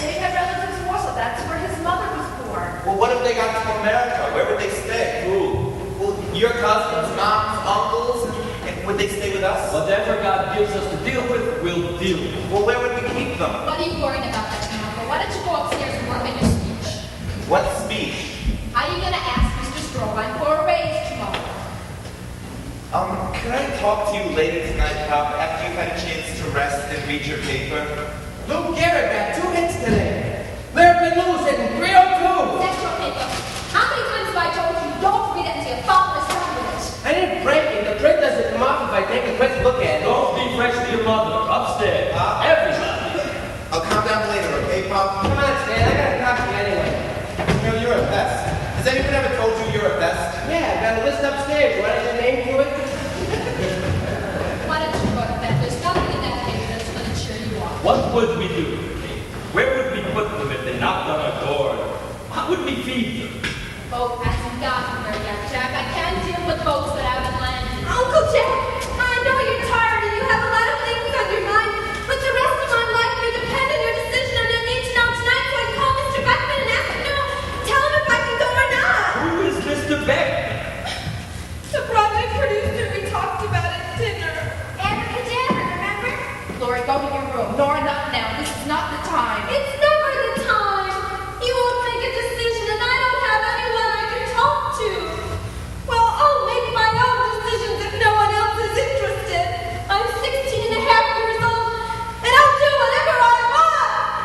They had relatives in Warsaw. That's where his mother was born. Well, what if they got to America? Where would they stay? Who? Well, your cousins, moms, uncles, and would they stay with us? Whatever God gives us to deal with, we'll deal with. Well, where would we keep them? What are you worried about that, Martha? Why don't you go upstairs and work on your speech? What speech? How are you going to ask Mr. Stroheim for a raise tomorrow? Can I talk to you later tonight, Pop, after you've had a chance to rest and read your paper? Lou Garrett got 2 hits today. Larry Lewis hitting 302. That's your paper. How many times have I told you don't read it until your father is done with it? I didn't break it. The print doesn't come off if I take a quick look at it. Don't be fresh to your mother. Upstairs. Everybody. I'll calm down later, okay, Pop? Come on, Stan. I gotta talk to you anyway. Well, you're a pest. Has anyone ever told you you're a pest? Yeah, I got a list upstairs. You want your name to it? Why don't you go to bed? There's nothing in that paper that's going to cheer you up. What would we do? Where would we put them if they knocked on our door could we feed them? Boat hasn't gotten here yet, Jack. I can't deal with boats that haven't landed. Uncle Jack, I know you're tired and you have a lot of things on your mind, but the rest of my life may depend on your decision, and I need to know tonight, so I can call Mr. Beckman and ask him to tell him if I can go or not. Who is Mr. Beckman? The project producer, we talked about at dinner. Abracadabra, remember? Lori, go to your room. Nora, not now. This is not the time. It's never the time. You won't make a decision, and I don't have anyone I can talk to. Well, I'll make my own decisions if no one else is interested. I'm 16 and a half years old, and I'll do whatever I want.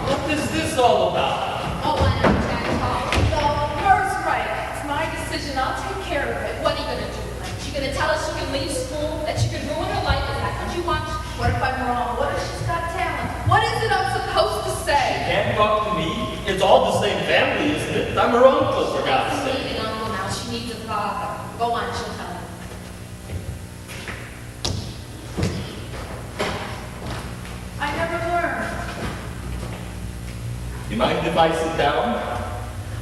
What is this all about? Oh, I know, Jack. Oh, No, Nora's right. It's my decision. I'll take care of it. what are you gonna do, Blanche? You gonna tell us she can leave school? That she can ruin her life? Is that what you want? What if I'm wrong? What if she's got talent? What is it I'm supposed to say? Can't talk to me. It's all the same family, isn't it? I'm her uncle, for God's She's sake. leaving Uncle now. She needs a father. Go on, she'll tell you. I never learned. You mind if I sit down?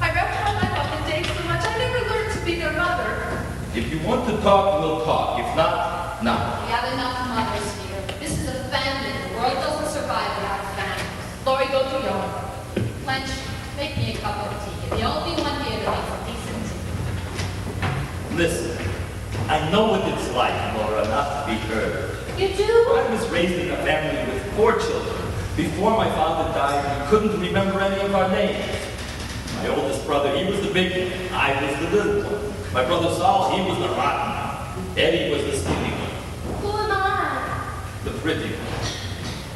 I wrapped my life up in dates so much, I never learned to be their mother. If you want to talk, we'll talk. If not, not. We have enough mothers here. This is a family. The world doesn't survive without families. Lori, go to your room. Blanche, make me a cup of tea. You're the only one here that makes a decent tea. Listen, I know what it's like, Laura, not to be heard. You do? I was raised in a family with 4 children. Before my father died, we couldn't remember any of our names. My oldest brother, he was the big one. I was the little one. My brother Saul, he was the rotten one. Eddie was the skinny one. Who am I? The pretty one.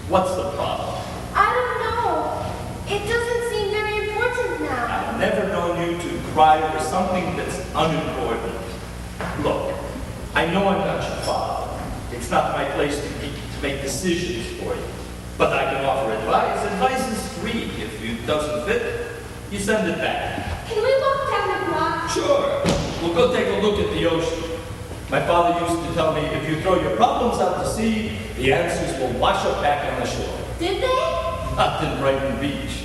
What's the problem? I don't know. It doesn't seem very important now. I've never known you to cry over something that's unimportant. Look, I know I'm not your father. It's not my place to make decisions for you. But I can offer advice. Advice is free. If it doesn't fit, you send it back. Can we walk down the block? Sure. We'll go take a look at the ocean. My father used to tell me, if you throw your problems out to sea, the answers will wash up back on the shore. Did they? Not in Brighton Beach.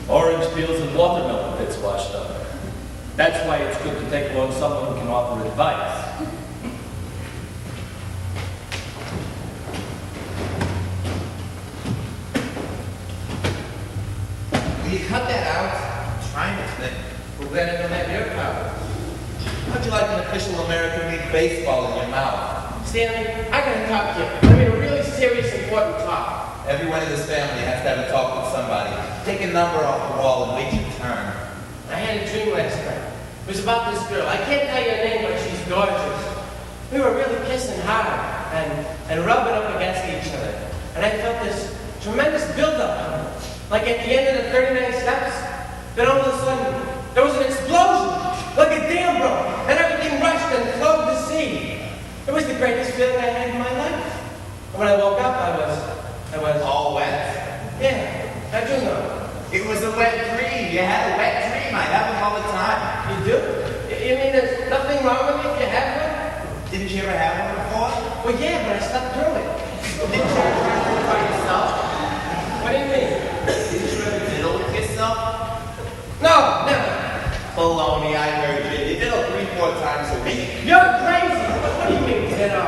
Orange peels and watermelon pits washed up. That's why it's good to take along someone who can offer advice. Will you cut that out? I'm trying to think. We're glad I don't have your power. How'd you like an official American League baseball in your mouth? Stanley, I gotta talk to you. I mean, a really serious, important talk. Everyone in this family has to have a talk with somebody. Take a number off the wall and wait your turn. I had a dream last night. It was about this girl. I can't tell you her name, but she's gorgeous. We were really kissing hard and rubbing up against each other. And I felt this tremendous buildup coming. Like at the end of the 39 steps, then all of a sudden, there was an explosion. Like a dam broke, and everything rushed and flowed to sea. It was the greatest feeling I had in my life. And when I woke up, I was All wet. yeah, how'd you know? It was a wet dream. You had a wet dream. I have them all the time. You do? You mean there's nothing wrong with you if you have one? Didn't you ever have one before? Well, yeah, but I slept through it. Didn't you ever try to by yourself? What do you mean? Didn't you ever diddle with yourself? No, never. Baloney, I heard you. You diddle 3-4 times a week. You're crazy. What do you mean, kiddo?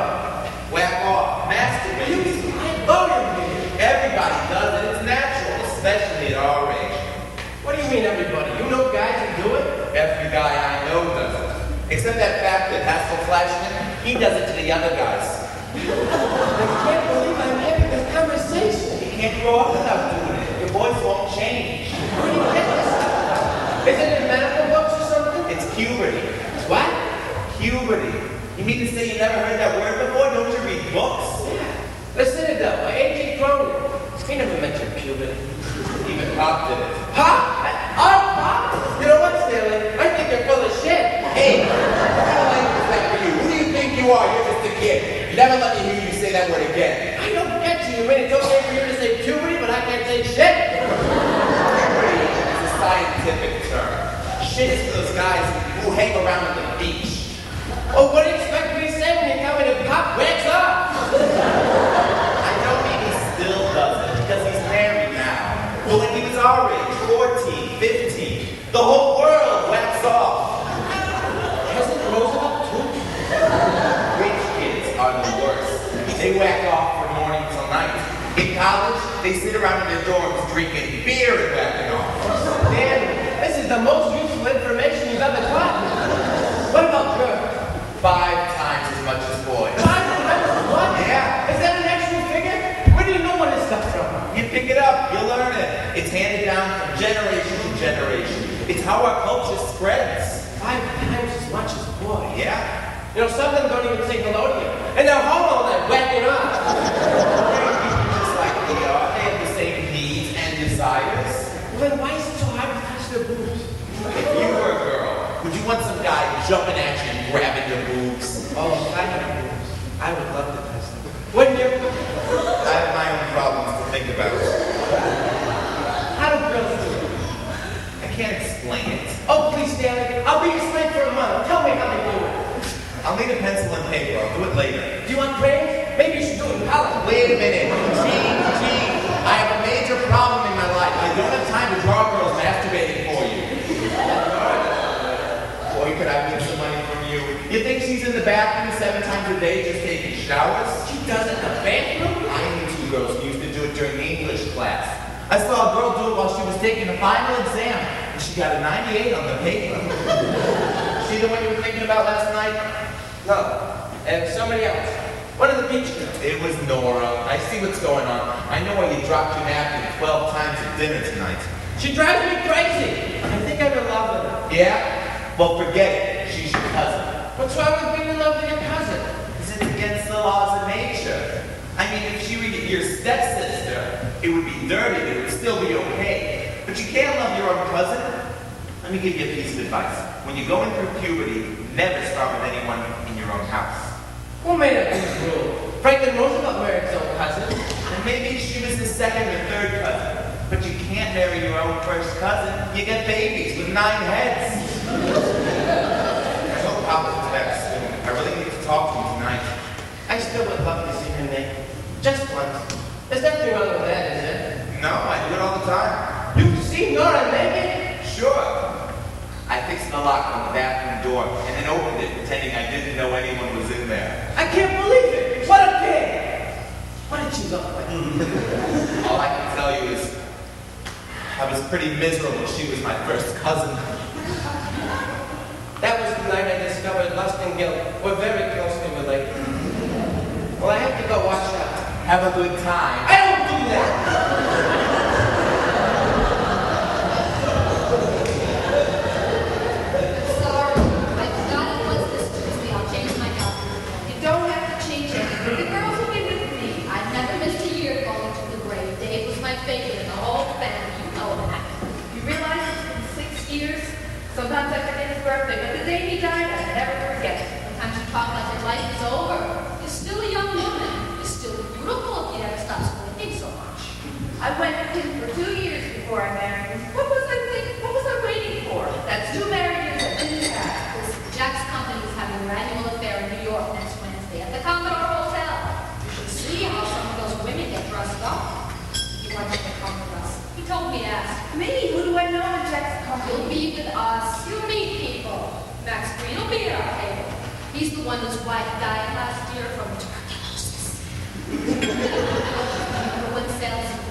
Whack off. Masturbate. I love you. Everybody does it. It's natural, especially at our age. What do you mean, everybody? You know guys who do it? Every guy I know does it. Except that bastard Haskell Flashman. He does it to the other guys. I can't believe I'm having this conversation. You can't grow up without doing it. Your voice won't change. Where do you get this stuff? Isn't it in medical books or something? It's puberty. It's what? Puberty. You mean to say you never heard that word before? Don't you read books? The Citadel by A.G. Cronin. He never mentioned puberty. Even Pop did it. Pop? Pop? You know what, Stanley? I think you're full of shit. Hey, what kind of language is that for you? Who do you think you are? You're just a kid. You never let me hear you say that word again. I don't get you. I mean, it's okay for you to say puberty, but I can't say shit. Puberty is a scientific term. Shit is for those guys who hang around at the beach. Oh, what do you expect me to say when you tell me to pop wax up? I know he still does it because he's married now. Well, They sit around in their dorms drinking beer and whacking off. Dan, this is the most useful information you've ever taught me. What about girls? 5 times as much as boys. What? Yeah. Is that an actual figure? Where do you know all this stuff from? You pick it up, you learn it. It's handed down from generation to generation. It's how our culture spreads. 5 times as much as boys. Yeah. You know, some of them don't even say hello to you. And they're home all night whacking off. Just like we are, they have the same needs and desires. Well, then why is it so hard to touch their boobs? If you were a girl, would you want some guy jumping at you and grabbing your boobs? Oh, if I had boobs, I would love to touch them. Wouldn't you? I have my own problems to think about. How do girls do it? I can't explain it. Oh, please, Stanley. I'll be your slave for a month. Tell me how they do it. I'll need a pencil and paper. I'll do it later. Do you want crayons? Maybe you should do it in college. Wait a minute. Gene, I have a major problem in my life. I don't have time to draw girls masturbating for you. Boy, could I win some money from you. You think she's in the bathroom 7 times a day just taking showers? She does it in the bathroom? I knew 2 girls who used to do it during English class. I saw a girl do it while she was taking a final exam, and she got a 98 on the paper. See the one you were thinking about last night? No. And somebody else. One of the beach girls. It was Nora. I see what's going on. I know why you dropped your napkin 12 times at dinner tonight. She drives me crazy. I think I'm in love with her. Yeah? Well, forget it. She's your cousin. What's wrong with being in love with your cousin? Because it's against the laws of nature. I mean, if she were your stepsister, it would be dirty, but it would still be okay. But you can't love your own cousin. Let me give you a piece of advice. When you're going through puberty, never start with anyone in your own house. Who made up this rule? Franklin Roosevelt married his own cousin. And maybe she was his 2nd or 3rd cousin. But you can't marry your own 1st cousin. You get babies with 9 heads. I hope Papa's back soon. I really need to talk to him tonight. I still would love to see her naked. Just once. There's nothing wrong with that, is there? No, I do it all the time. You've seen Nora naked? Sure. I fixed the lock on the bathroom door and then opened it pretending I didn't know anyone was in there. I can't believe it. What a pig. What did she look like? All I can tell you is I was pretty miserable. She was my 1st cousin. That was the night I discovered lust and guilt were very closely related. Well, I have to go watch out. Have a good time. I don't do that. Sorry, I forgot it was this Tuesday. I'll change my calendar. You don't have to change anything. The girls will be with me. I've never missed a year going to the grave. Dave was my favorite in the whole family. You know that. You realize it's been 6 years? Sometimes I forget his birthday, but the day he died, I never forget. Sometimes you talk like your life is over. You're still a young woman. You're still beautiful if you never stop squinting so much. I went with him for 2 years before I married him. What was I thinking? What was I waiting for? That's 2 married years I didn't have. This Jack's company is having their annual affair in New York next Wednesday at the Commodore Hotel. You should see how some of those women get dressed up. He wants to come with us. He told me to ask. Me? Who do I know in Jack's company? You'll be with us. You'll meet people. Max Green will be at our table. He's the one whose wife died last year from tuberculosis. What sells him?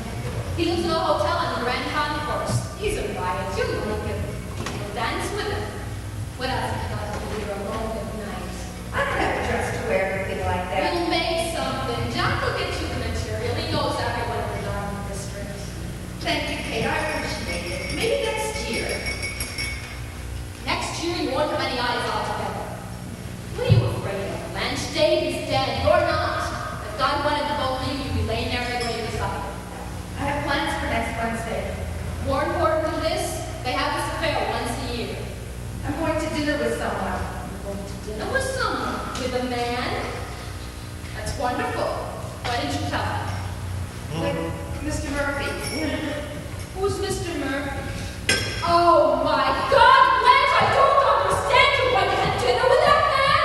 He lives in a hotel on the Grand Concourse. He's a riot. You'll like him. You'll dance with him. What else have you got to do here alone at night? I don't have a dress to wear anything like that. We'll make something. Jack will get you the material. He knows everyone in the garment district. Thank you, Kate. I appreciate it. Maybe next year. Next year, you won't have any eyes altogether. What are you afraid of? Blanche Davy's dead. You're not. If God wanted to both leave you, you'd be laying there every way beside him. I have plans for next Wednesday. More important than this, they have this affair once a year. I'm going to dinner with someone. You're going to dinner with someone. With a man? That's wonderful. Why didn't you tell me? With Mr. Murphy. Who's Mr. Murphy? Oh my God, Blanche, I don't understand you. Why you had dinner with that man?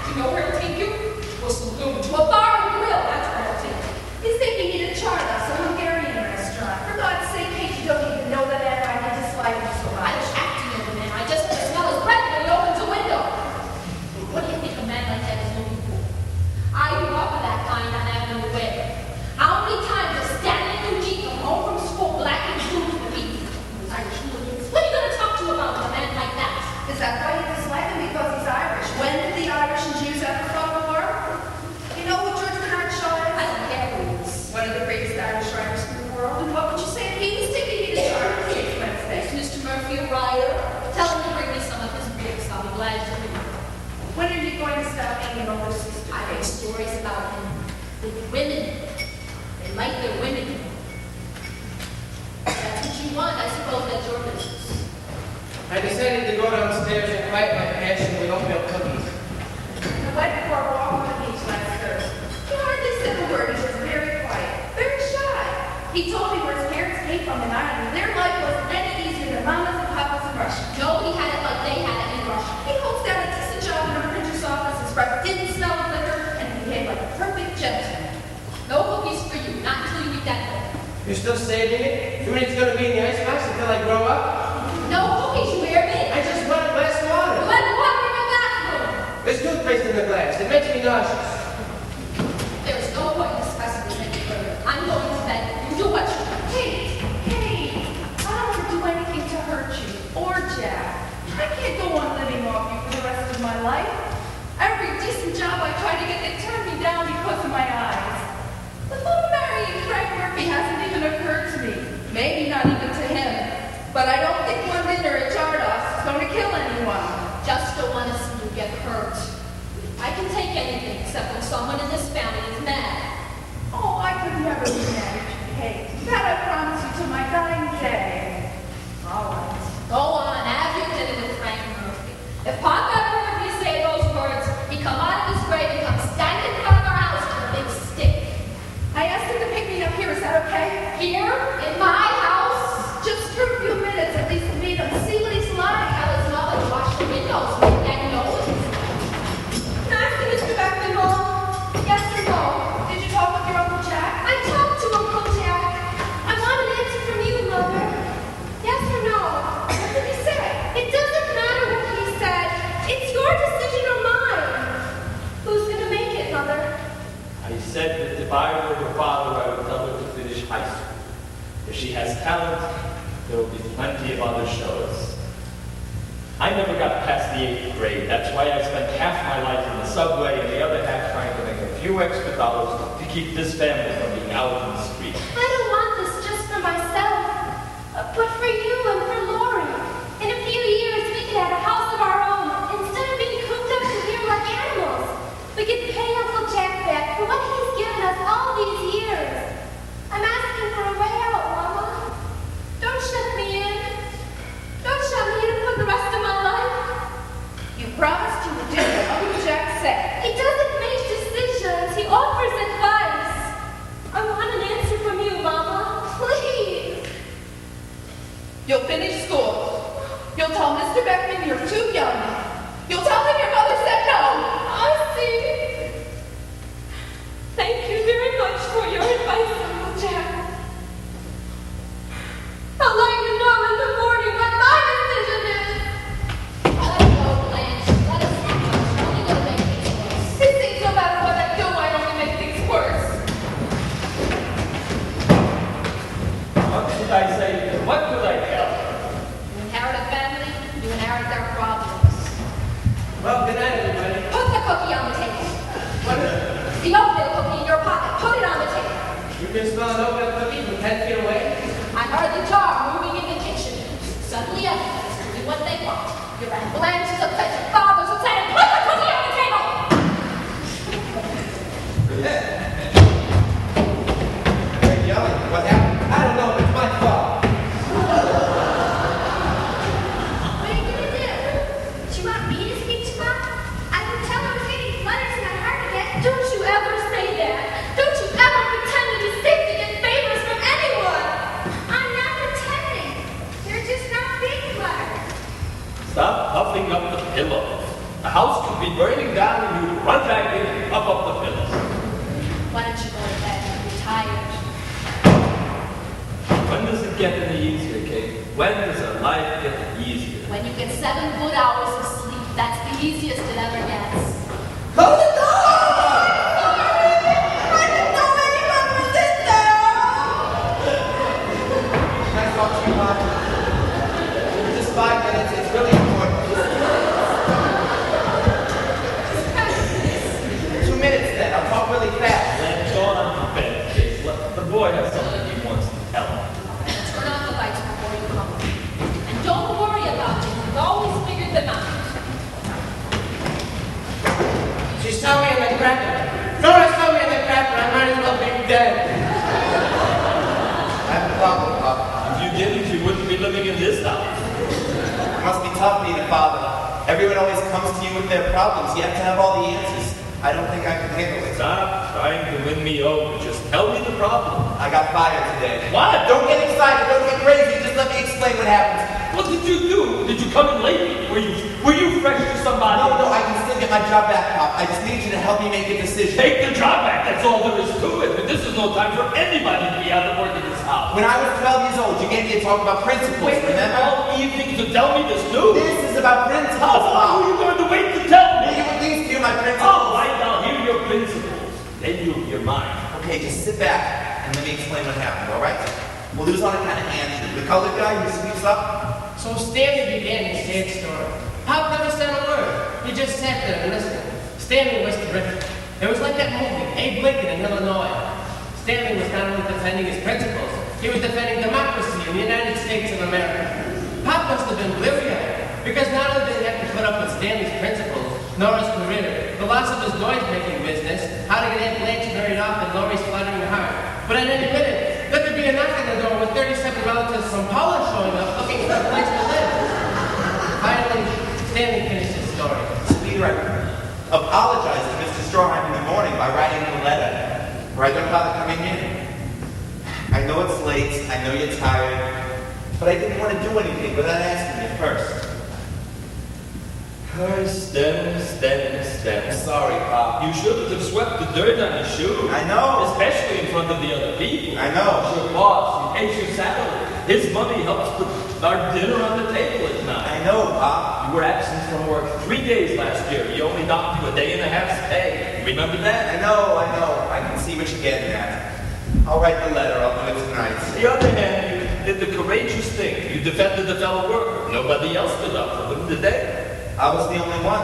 Do you know where he'll take you? We'll saloon to a bar and grill. That's where he'll take you. He's taking me to Charla, some Hungarian restaurant. For God's sake, Kate, you don't even know that man. I dislike him so I much. was acting as a man. I just smell his breath when he opens a window. What stories about him with women. They like their women. That's what you want. I suppose that's your business. I decided to go downstairs and quiet my passion with oatmeal cookies. The went for a walk on the beach last Thursday. He hardly said a word. He was very quiet, very shy. He told me where his parents came from in Ireland. Their life wasn't any easier than Mama's and Papa's in Russia. No, he had it like they had it in Russia. He hopes to have a decent job in a printer's office. His breath didn't smell of liquor, and he behaved like a perfect gentleman. No cookies for you, not until you read that book. You're still saving it? You mean it's gonna be in the icebox until I grow up? No cookies, you hear me? I just want a glass of water. Let the water in the bathroom. There's toothpaste in the glass. It makes me nauseous. There's no point discussing this any further. I'm going to bed. You do what you do. Kate, I don't want to do anything to hurt you or Jack. I can't go on living off you for the rest of my life. Every decent job I try to get, they turn me down because of my eyes. The thought of marrying Frank Murphy hasn't even occurred to me. Maybe not even to him. But I don't think one dinner at Jardos is going to kill anyone. Just don't want to see you get hurt. I can take anything except when someone in this family is mad. Oh, I could never be married to Kate. That I promise you to my dying day. All right. Go on, have your dinner with Frank Murphy. If Papa ever heard me say those words, he'd come out of his grave and come stand in front of our house with a big stick. I asked him to pick me up here. Is that okay? Here, in my house, Just for a few minutes, at least to meet him, see what he's like. tell his mother to wash the windows and nose. Can I ask you, Mr. Beckman, Mom? Yes or no? Did you talk with your Uncle Jack? I talked to Uncle Jack. I want an answer from you, Mother. Yes or no? What did he say? It doesn't matter what he said. It's your decision or mine. Who's gonna make it, Mother? I said that if I were her father, I would tell her to finish high school. If she has talent, there will be plenty of other shows. I never got past the 8th grade. That's why I spent half my life in the subway and the other half trying to make a few extra dollars to keep this family from being out on the street. I don't want this just for myself, but for you and for Lori. In a few years, we could have a house of our own. Instead of being cooped up in here like animals, we could pay Uncle Jack back for what he's given us all these years. I'm asking for a way out, Mama. Don't shut me in. Don't shut me in for the rest of my life. You promised you would do what Uncle Jack said. He doesn't make decisions. He offers advice. I want an answer from you, Mama. Please. You'll finish school. You'll tell Mr. Beckman you're too young. You'll tell him your mother said no. I see. Thank you very much for your advice, Uncle Jack. I'll let you know in the morning what my decision is. Let it go, Blanche. Let us have it. We're only going to make things worse. He thinks no matter what I do, I only make things worse. What should I say? What could I tell her? You inherit a family, you inherit their problems. Well, good night, everybody. Put the cookie on the table. What is it? The oatmeal cookie in your pocket. Put it on the table. You can smell an oatmeal cookie from 10 feet away? I heard the jar moving in the kitchen. Suddenly everybody's doing what they want. Your Aunt Blanche is upset, your father's upset, and put the cookie on the table! They're yelling. What happened? I don't know. It's my fault. What are you gonna do? Do you want me to speak to Mom? I can tell her reading letters not hard to get. Don't you ever say that. Don't you ever pretend to be sick to get favors from anyone. I'm not pretending. They're just not big letters. Stop puffing up the pillow. The house could be burning down and you run back in and puff up the pillow. Why don't you go to bed? You're tired. When does it get any easier, Kate? When does a life get easier? When you get 7 good hours of sleep, that's the easiest it ever gets. Close the door! I didn't know anyone was in there. Can I talk to you, Mom? Just 5 minutes. It's really important. 2 minutes then. I'll talk really fast. Let's go on to bed, Kate. The boy has something he wants to tell her. Turn on the lights before you come. And don't worry about it. You've always figured them out. She's telling me I'm a cracker. No, yourself. It must be tough being a father. Everyone always comes to you with their problems. You have to have all the answers. I don't think I can handle it. Stop trying to win me over. Just tell me the problem. I got fired today. What? Don't get excited. Don't get crazy. Just let me explain what happened. What did you do? Did you come in late? Were you fresh to somebody? No, I can still get my job back, Pop. I just need you to help me make a decision. Take the job back. That's all there is to it. But this is no time for anybody to be out of work in this house. When I was 12 years old, you gave me a talk about principles, Wait remember? all evening to tell me this news? This is about principles, How long Pop. are you going to wait to tell Will me? you at least hear my principles? All right, I'll hear your principles. Then you'll hear mine. Okay, just sit back and let me explain what happened, all right? We'll lose on account of Andrew, the colored guy who sweeps up. So Stanley began his sad story. Pop never said a word. He just sat there and listened. Stanley was terrific. It was like that movie, Abe Lincoln in Illinois. Stanley was not only defending his principles, he was defending democracy in the United States of America. Pop must have been bleary-eyed, because not only did he have to put up with Stanley's principles, nor his career, the loss of his noise-making business, how to get Aunt Blanche married off, and Laurie's fluttering heart. But at any minute, there could be a knock on the door with 37 relatives from Poland showing up looking for a place to live. Finally, Stanley finished his story. Speedwriter, apologize to Mr. Strawheim in the morning by writing him a letter, or I don't bother coming in. I know it's late, I know you're tired, but I didn't want to do anything without asking you first. Stem. Sorry, Pop. You shouldn't have swept the dirt on your shoe. I know. Especially in front of the other people. I know. Your boss, he pays your salary. His money helps put our dinner on the table at night. I know, Pop. You were absent from work 3 days last year. He only knocked you a day and a half's pay. Remember that? I know. I can see what you're getting at. I'll write the letter. I'll do it tonight. On the other hand, you did the courageous thing. You defended the fellow worker. Nobody else stood up for them, did they? I was the only one.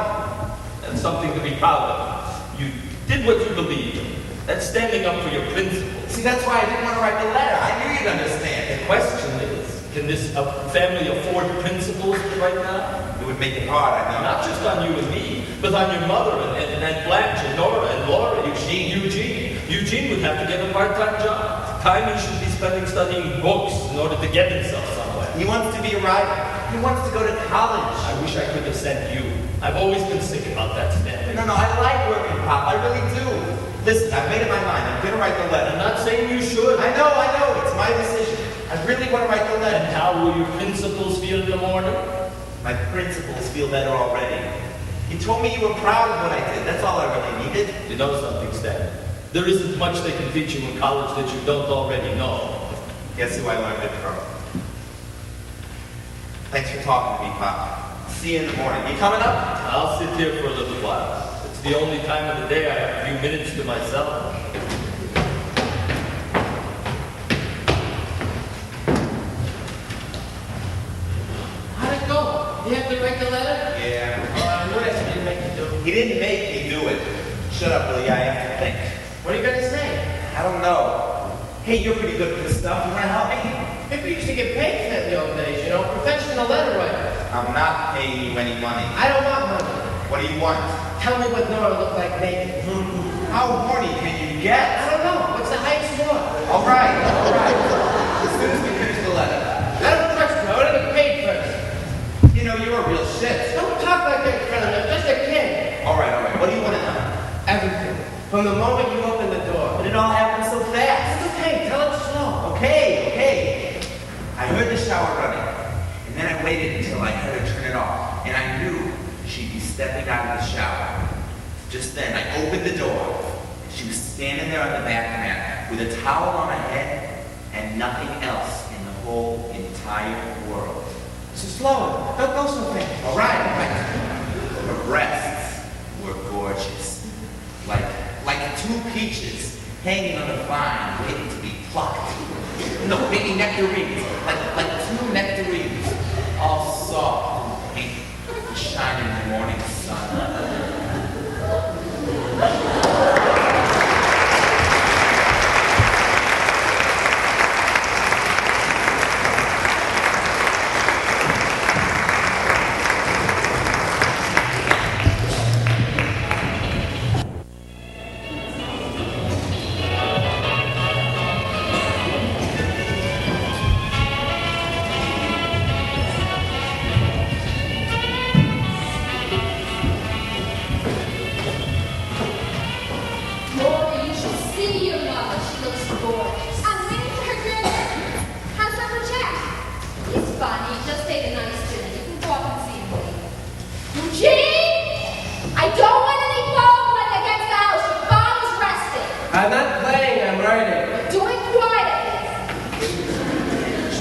That's something to be proud of. You did what you believed in. That's standing up for your principles. See, that's why I didn't want to write the letter. I knew you'd understand. The question is, can this family afford principles right now? It would make it hard, I know. Not just on you and me, but on your mother and Blanche and Nora and Laura, Eugene. Eugene would have to get a part-time job. Time he should be spending studying books in order to get himself somewhere. He wants to be a writer. He wants to go to college. I wish I could have sent you. I've always been sick about that, Stanley. No, I like working, Pop. I really do. Listen, I've made up my mind. I'm going to write the letter. I'm not saying you should. I know. It's my decision. I really want to write the letter. And how will your principles feel in the morning? My principles feel better already. You told me you were proud of what I did. That's all I really needed. You know something, Stan? There isn't much they can teach you in college that you don't already know. Guess who I learned it from? Thanks for talking to me, Pop. See you in the morning. You coming up? I'll sit here for a little while. It's the only time of the day I have a few minutes to myself. How'd it go? You have to write the letter? Yeah. Oh, I knew that's what he make you do. He didn't make me do it. Shut up, Willie. I have to think. What are you gonna say? I don't know. Hey, you're pretty good for this stuff. You want to help me? People used to get paid for that in the old days, you know, professional letter writer. I'm not paying you any money. I don't want money. What do you want? Tell me what Nora looked like naked. How horny can you I get? don't know. What's the highest one? All right. As soon as we finish the letter. I don't trust you. I want to get paid first. You know, you're a real shit. Don't talk like that in front of me. I'm just a kid. All right. What do you want to know? Everything. From the moment you open the door. But it all happened so fast. It's okay. Tell it slow. Okay. I heard the shower running, and then I waited until I heard her turn it off, and I knew she'd be stepping out of the shower. Just then, I opened the door, and she was standing there on the back mat with a towel on her head and nothing else in the whole entire world. So slow. Don't go so fast. All right. Her breasts were gorgeous, like two peaches hanging on a vine, waiting to be plucked. No, maybe nectarines, like two nectarines, all soft and pink, shining in the morning sun.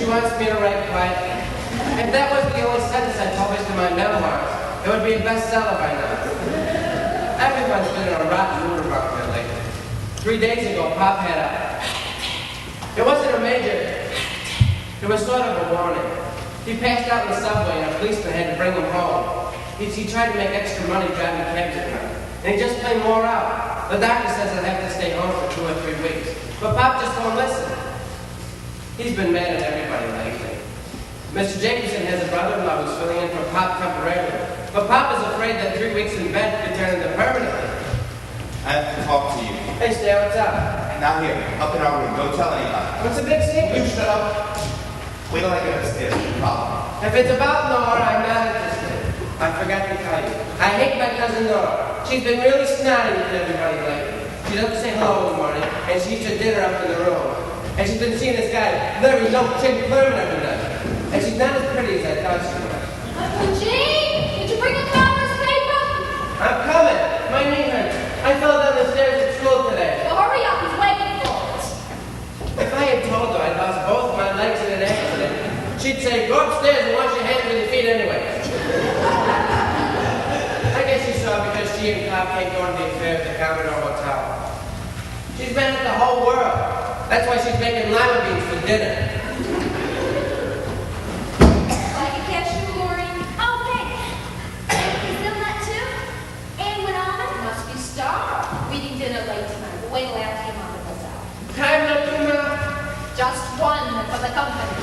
she wants me to write quietly. If that was the only sentence I published in my memoirs, it would be a bestseller by now. Everyone's been in a rotten mood around here lately. 3 days ago, Pop had it wasn't a major, it was sort of a warning. He passed out in the subway and a policeman had to bring him home. He tried to make extra money driving cabs at night, and he just plain wore out. The doctor says he'll have to stay home for 2 or 3 weeks, but Pop just won't listen. He's been mad at everybody lately. Mr. Jacobson has a brother-in-law who's filling in for Pop temporarily, but Pop is afraid that 3 weeks in bed could turn into permanently. I have to talk to you. Hey, Stan, what's up? Now here, up in our room. Don't tell anybody. What's the big secret? You shut up. Wait till I get upstairs. No problem. If it's about Nora, I'm not interested. I forgot to tell you. I hate my cousin Nora. She's been really snotty with everybody lately. She doesn't say hello in the morning, and she eats her dinner up in the room. And she's been seeing this guy, Larry Chick Clerman, every night. And she's not as pretty as I thought she was. Gene, did you bring a conference paper? I'm coming. My knee hurts. I fell down the stairs at school today. Well, hurry up, he's waiting for us. If I had told her I'd lost both my legs in an accident, she'd say, go upstairs and wash your hands with your feet anyway. I guess you saw because she and Pop can't go on the affair at the Commodore Hotel. She's been at the whole world. That's why she's making lima beans for dinner. Like a cashew, Maureen? Oh, thanks. You still nut too? And with almond? Must be starved. We eating dinner late tonight. We'll wait till after your mother goes out. Time no too much. Just one for the company.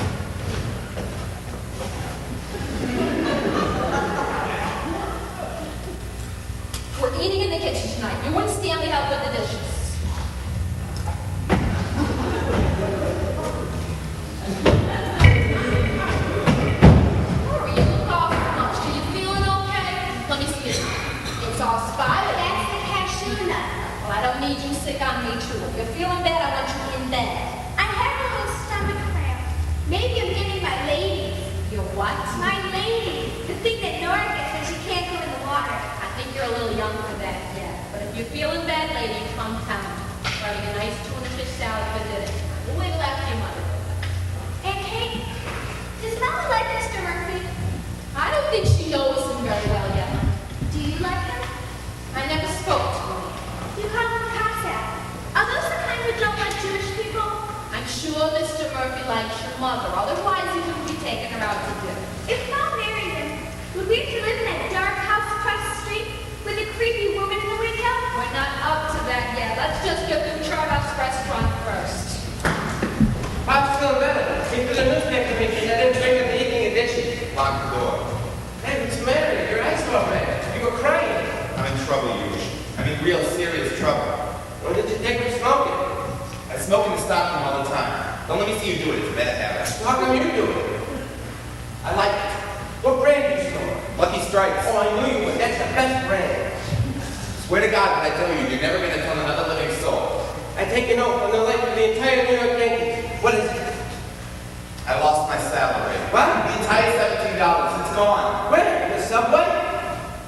We're eating in the kitchen tonight. You and Stanley help with the dishes. Hurry, you look awful much. Are you feeling okay? Let me see it. It's all spotted. That's the cashew nut. Well, I don't need you sick on me, too. If you're feeling bad, I want you in bed. I have a little stomach cramp. Maybe I'm getting my ladies. You're what? My ladies. The thing that Nora gets when she can't go in the water. I think you're a little young for that yet. But if you're feeling bad, lady, come town. Having a nice tuna fish salad for dinner. We'll wait till after your mother. And hey, does Mama like Mr. Murphy? I don't think she knows him very well yet. Do you like him? I never spoke to him. You call him Cossack. Are those the kind who don't like Jewish people? I'm sure Mr. Murphy likes your mother. Otherwise, he wouldn't be taking her out to dinner. If Mom married him, would we have to live in that dark house across the street with a creepy woman in the window? We're not up to that yet. Let's just get through Charles restaurant first. Pop's feeling better. He put a newspaper picture that didn't bring him the evening edition. Lock the door. Hey, what's the matter? Your eyes so red. You were crying. I'm in trouble, Yush. I'm in real serious trouble. When did you take him smoking? I smoke in the stock room all the time. Don't let me see you do it. It's a bad habit. How come you do it? I like it. What brand do you smoke? Lucky Strikes. Oh, I knew you would. That's the best brand. Swear to God, when I tell you, you're never going to tell another living soul. I take an oath on the life of the entire New York Yankees. What is it? I lost my salary. What? The entire $17. It's gone. Where? In the subway?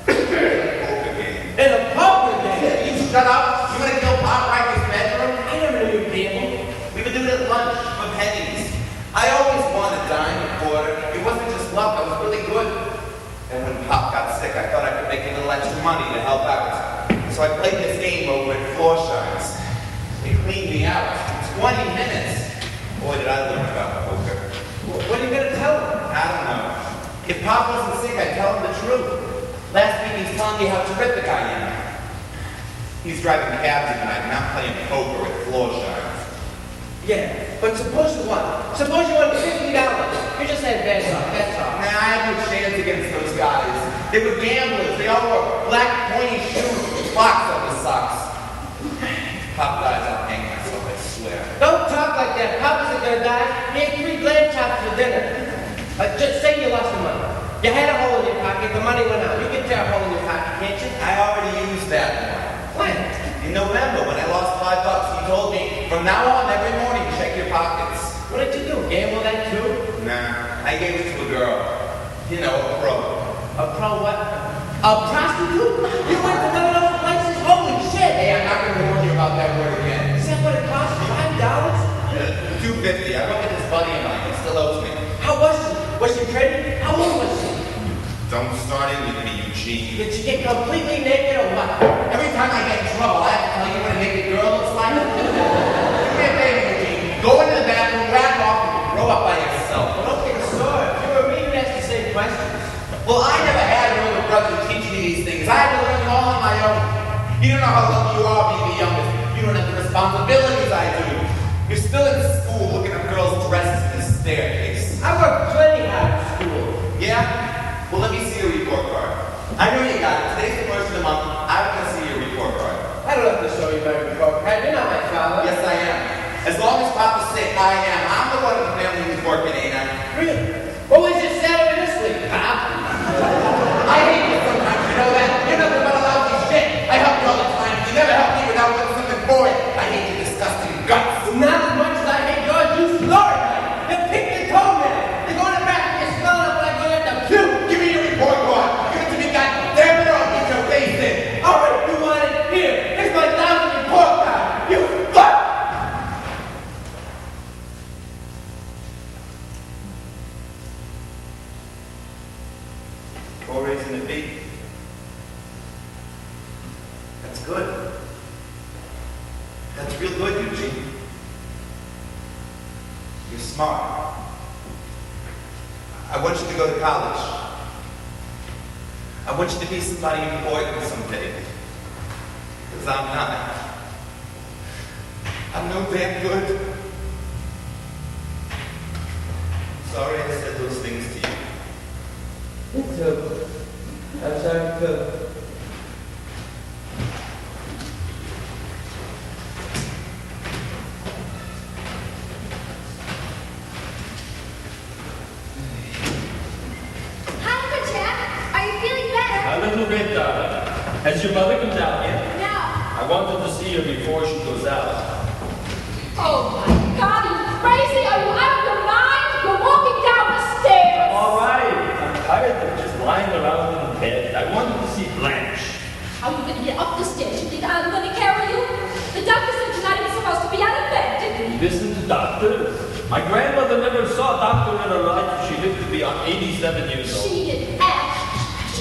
Poker game. In a poker game? You shut up. You want to kill Pop right in his bedroom? I never knew you gambled. We would do it at lunch for pennies. I always won a dime a quarter. It wasn't just luck. I was really good. And when Pop got sick, I thought I could make a little extra money to help out. So I played this game over at Floor Shines. They cleaned me out. 20 minutes. Boy, did I learn about poker. What are you going to tell him? I don't know. If Pop wasn't sick, I'd tell him the truth. Last week he's telling me how terrific I am. He's driving cabs at night and I'm playing poker at Floor Shines. Yeah, but suppose you won. Suppose you won $50. You just had bad luck, that's all. Nah, I had no chance against those guys. They were gamblers. They all wore black pointy shoes with clocks on the socks. Pop dies, I'll hang myself, I swear. Don't talk like that. Pop isn't going to die. He ate 3 lamb chops for dinner. Just say you lost the money. You had a hole in your pocket, the money went out. You can tear a hole in your pocket, can't you? I already used that one. When? In November, when I lost $5, he told me, from now on, every morning, check your pockets. What did you do? Gamble that too? Nah, I gave it to a girl. You know, a pro. A pro what? A prostitute? You went to one of those places? Holy shit! Hey, I'm not going to warn you about that word again. Is that what it cost? $5? $2.50. I went with this buddy of mine. He still owes me. Eugene. Did she get completely naked or what? Every time I get in trouble, I have to tell you what a naked girl looks like. Do me a favor, Eugene. Go into the bathroom, whack off, and grow up by yourself. Well, don't get sore. You or me would ask the same questions. Well, I never had an older brother to teach me these things. I had to learn it all on my own. You don't know how lucky you are being the youngest. You don't have the responsibilities I do. You're still in school looking at girls' dresses in the staircase. I worked plenty hard at school. Yeah? Well, let me see your report card. I know you got it. Today's the first of the month. I want to see your report card. I don't have to show you my report card. You're not my father. Yes, I am. As long as Papa's sick, I am. I'm the one in the family who's working, ain't I? Really? What was your salary this week, Pop? I hate you sometimes, you know that? You're nothing but a lousy shit. I help you all the time. You never help me without doing something for you. I hate your disgusting guts. Not as much as I hate yours, you Florida. You picked your toenail. You're going to back. You're smelling up like you're at the puke. Give me your report card. Give it to me, goddammit, or I'll get your face in. All right, you want it? Here. Here's my 1,000 report card. You fuck! Four A's and a B. That's good. That's real good, Eugene. You're smart. I want you to go to college. I want you to be somebody important someday. Because I'm not. I'm no damn good. Sorry I said those things to you. Me too. I'm sorry too. Hi, Uncle Jack. Are you feeling better? A little bit, darling. Has your mother come down yet? No. I wanted to see her before she goes out. Oh my God, are you crazy? Are you out of your mind? You're walking down the stairs. All right. I'm tired of just lying around in bed. I wanted to see Blanche. How are you going to get up the stairs? You think I'm going to carry you? The doctor said you're not even supposed to be out of bed, didn't he? Listen to doctors. My grandmother never saw a doctor in her life. She lived to be on 87 years old. She didn't ask.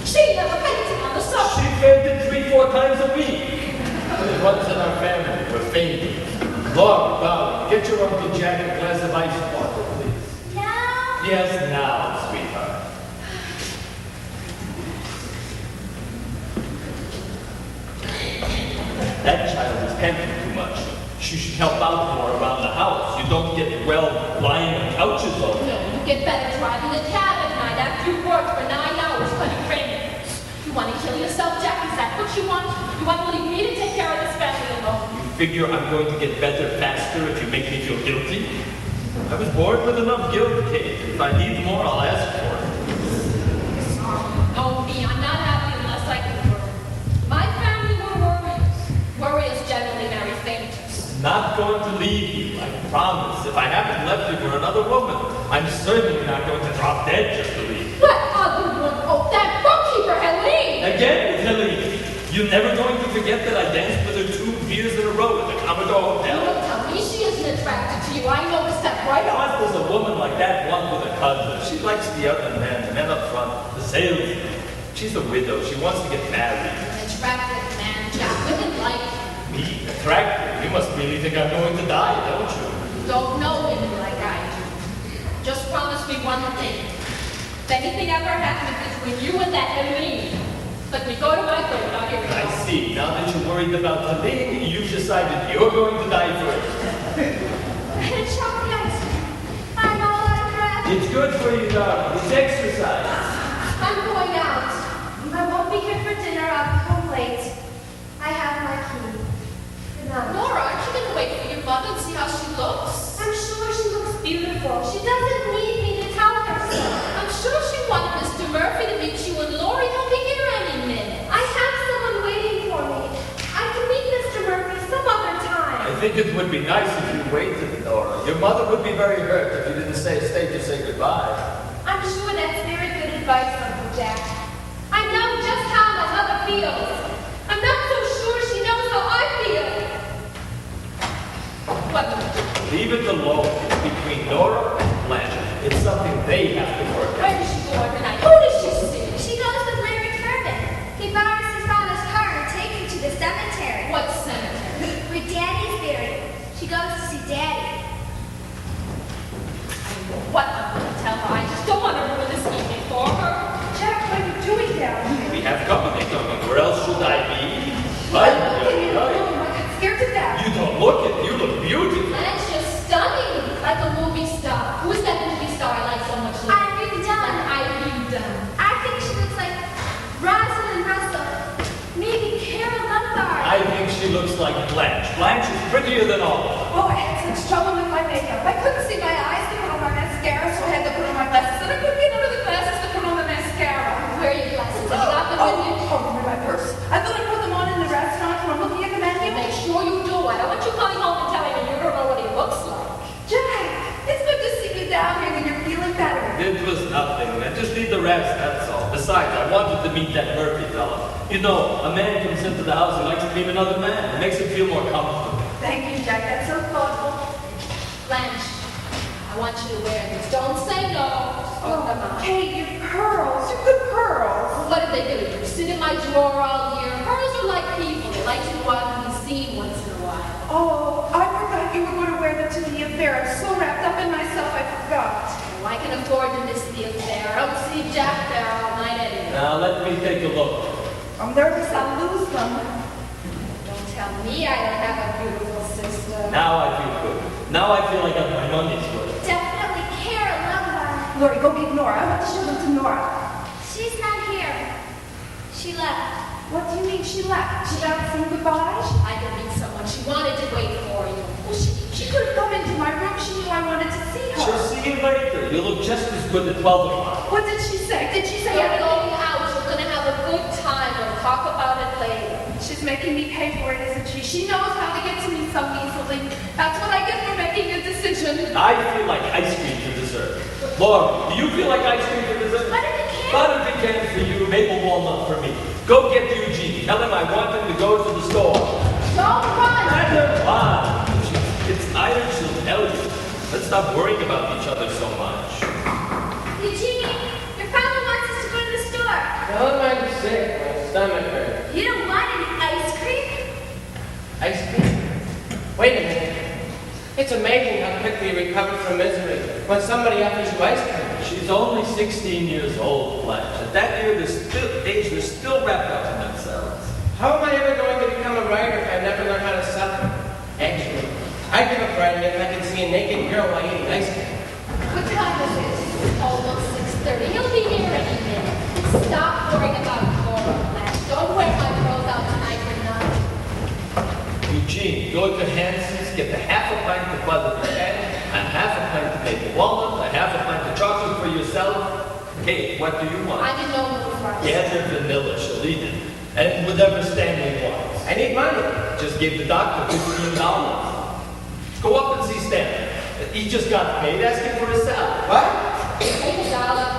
She never painted on the She sofa. fainted 3-4 times a week. It runs in our family. We're fainting. Laura, darling, get your Uncle Jack a glass of ice water, please. No. Yes, now, sweetheart. That child is panting too much. She should help out more around the house. You don't get well lying on couches all day. No, you get better driving a cab at night after you work for 9 hours cutting rainbows. You want to kill yourself, Jack? Is that what you want? You want to leave me to take care of this family alone? You figure I'm going to get better faster if you make me feel guilty? I was born with enough guilt, Kate. If I need more, I'll ask for it. No, me, I'm not happy unless I can work. My family were warriors. Warriors generally marry fainters. Not going to leave you, I promise. If I haven't left you for another woman, I'm certainly not going to drop dead just to leave. What other one? Oh, that bookkeeper, Helene! Again, Helene, you're never going to forget that I danced with her 2 years in a row at the Commodore You Hotel? don't tell me she isn't attracted to you. I noticed that right off. What does a woman like that want with a cousin? She likes the other men, the men up front, the salesmen. She's a widow. She wants to get married. An attractive man, Jack. Women like you. Me? Attractive? You must really think I'm going to die, don't you? You don't know women like I do. Just promise me one thing. If anything ever happens between you and that Helene, let me go to my grave. I'll hear it I all. see. Now that you're worried about Helene, you've decided you're going to die first. Chocolate. I'm all out of breath. It's good for you, darling. It's exercise. I'm going out. I won't be here for dinner. I'll be home late. I have my key. Good night. Nora, aren't you going to wait for your mother and see how she looks? I'm sure she looks beautiful. She doesn't need me to tell her so. I'm sure she wanted Mr. Murphy to meet you and Lori. He'll be here any minute. I have someone waiting for me. I can meet Mr. Murphy some other time. I think it would be nice if you waited, Nora. Your mother would be very hurt if you didn't stay to say goodbye. I'm sure that's very good advice, Uncle Jack. I know just how my mother feels. I'm not so sure she knows how I feel. What? Leave it alone. It's between Nora and Blanche. It's something they have to work out. Where does she go every night? Who does she see? She goes with Larry look at you, look beautiful. Blanche, you're stunning, like a movie star. Who is that movie star I like so much? Irene Dunn. Irene Dunn. I think she looks like Rosalind Russell. Maybe Carol Lombard. I think she looks like Blanche. Blanche is prettier than all. Oh, I had such trouble with my makeup. I couldn't see my eyes to put on my mascara, so I had to put on my glasses. And I couldn't get under the glasses to put on the mascara. Where are your glasses? Have you got them with you? In my purse. I thought I put them on in the restaurant when I'm looking at the menu. Make sure you do. I don't want you coming home and telling me you don't know what he looks like. Jack, it's good to see you down here when you're feeling better. It was nothing. I just need the rest, that's all. Besides, I wanted to meet that Murphy fella. You know, a man comes into the house and likes to meet another man. It makes him feel more comfortable. Thank you, Jack. That's so thoughtful. Blanche, I want you to wear these. Don't say no. Oh, come on. Hey, your pearls. Your good pearls. What are they going to do? Sit in my drawer all year? Pearls are like people. They like to go out and be seen once in a while. Oh, I forgot you were going to wear them to the affair. I'm so wrapped up in myself, I forgot. Oh, I can afford to miss the affair. I don't see Jack there all night anyway. Now, let me take a look. I'm nervous I'll lose them. Don't tell me I don't have a beautiful sister. Now I feel good. Now I feel like I got my money's worth. Definitely Carol Lombard. Lori, go get Nora. I want to show them to Nora. She's not here. She left. What do you mean she left? Without saying goodbye? I can meet someone. She wanted to wait for you. Well, she could have come into my room. She knew I wanted to see her. She'll see you later. You look just as good at 12 o'clock. What did she say? Did she say You're anything? going out. You're going to have a good time. We'll talk about it later. She's making me pay for it, isn't she? She knows how to get to me so easily. That's what I get for making a decision. I feel like ice cream for dessert. Laura, do you feel like ice cream for dessert? Butter pecan. Butter pecan for you, maple walnut for me. Go get Eugene. Tell him I want him to go to the store. Don't run. Let her run. It's either she'll tell you. Let's stop worrying about each other so much. Eugene, your father wants us to go to the store. Tell him I'm sick. My stomach hurts. You don't want any ice cream? Ice cream? Wait a minute. It's amazing how quickly you recover from misery when somebody offers you ice cream. She's only 16 years old, Blanche. At that age, they're still wrapped up in themselves. How am I ever going to become a writer if I never learn how to suffer? Actually, I'd give up writing if I could see a naked girl while eating ice cream. What time is it? Almost 6:30. He'll be here any minute. Stop worrying about Cora, Blanche. Don't wear my clothes out tonight for nothing. Eugene, go to Hanson's, get the half a pint of butter pecan, and half a pint of maple walnut, a half a pint of chocolate for yourself. Kate, what do you want? I'm in no mood for ice. Get her vanilla, she'll eat it. And whatever Stanley wants. I need money. Just give the doctor $15. Go up and see Stanley. He just got paid. Ask him for his salary. What? Take a dollar.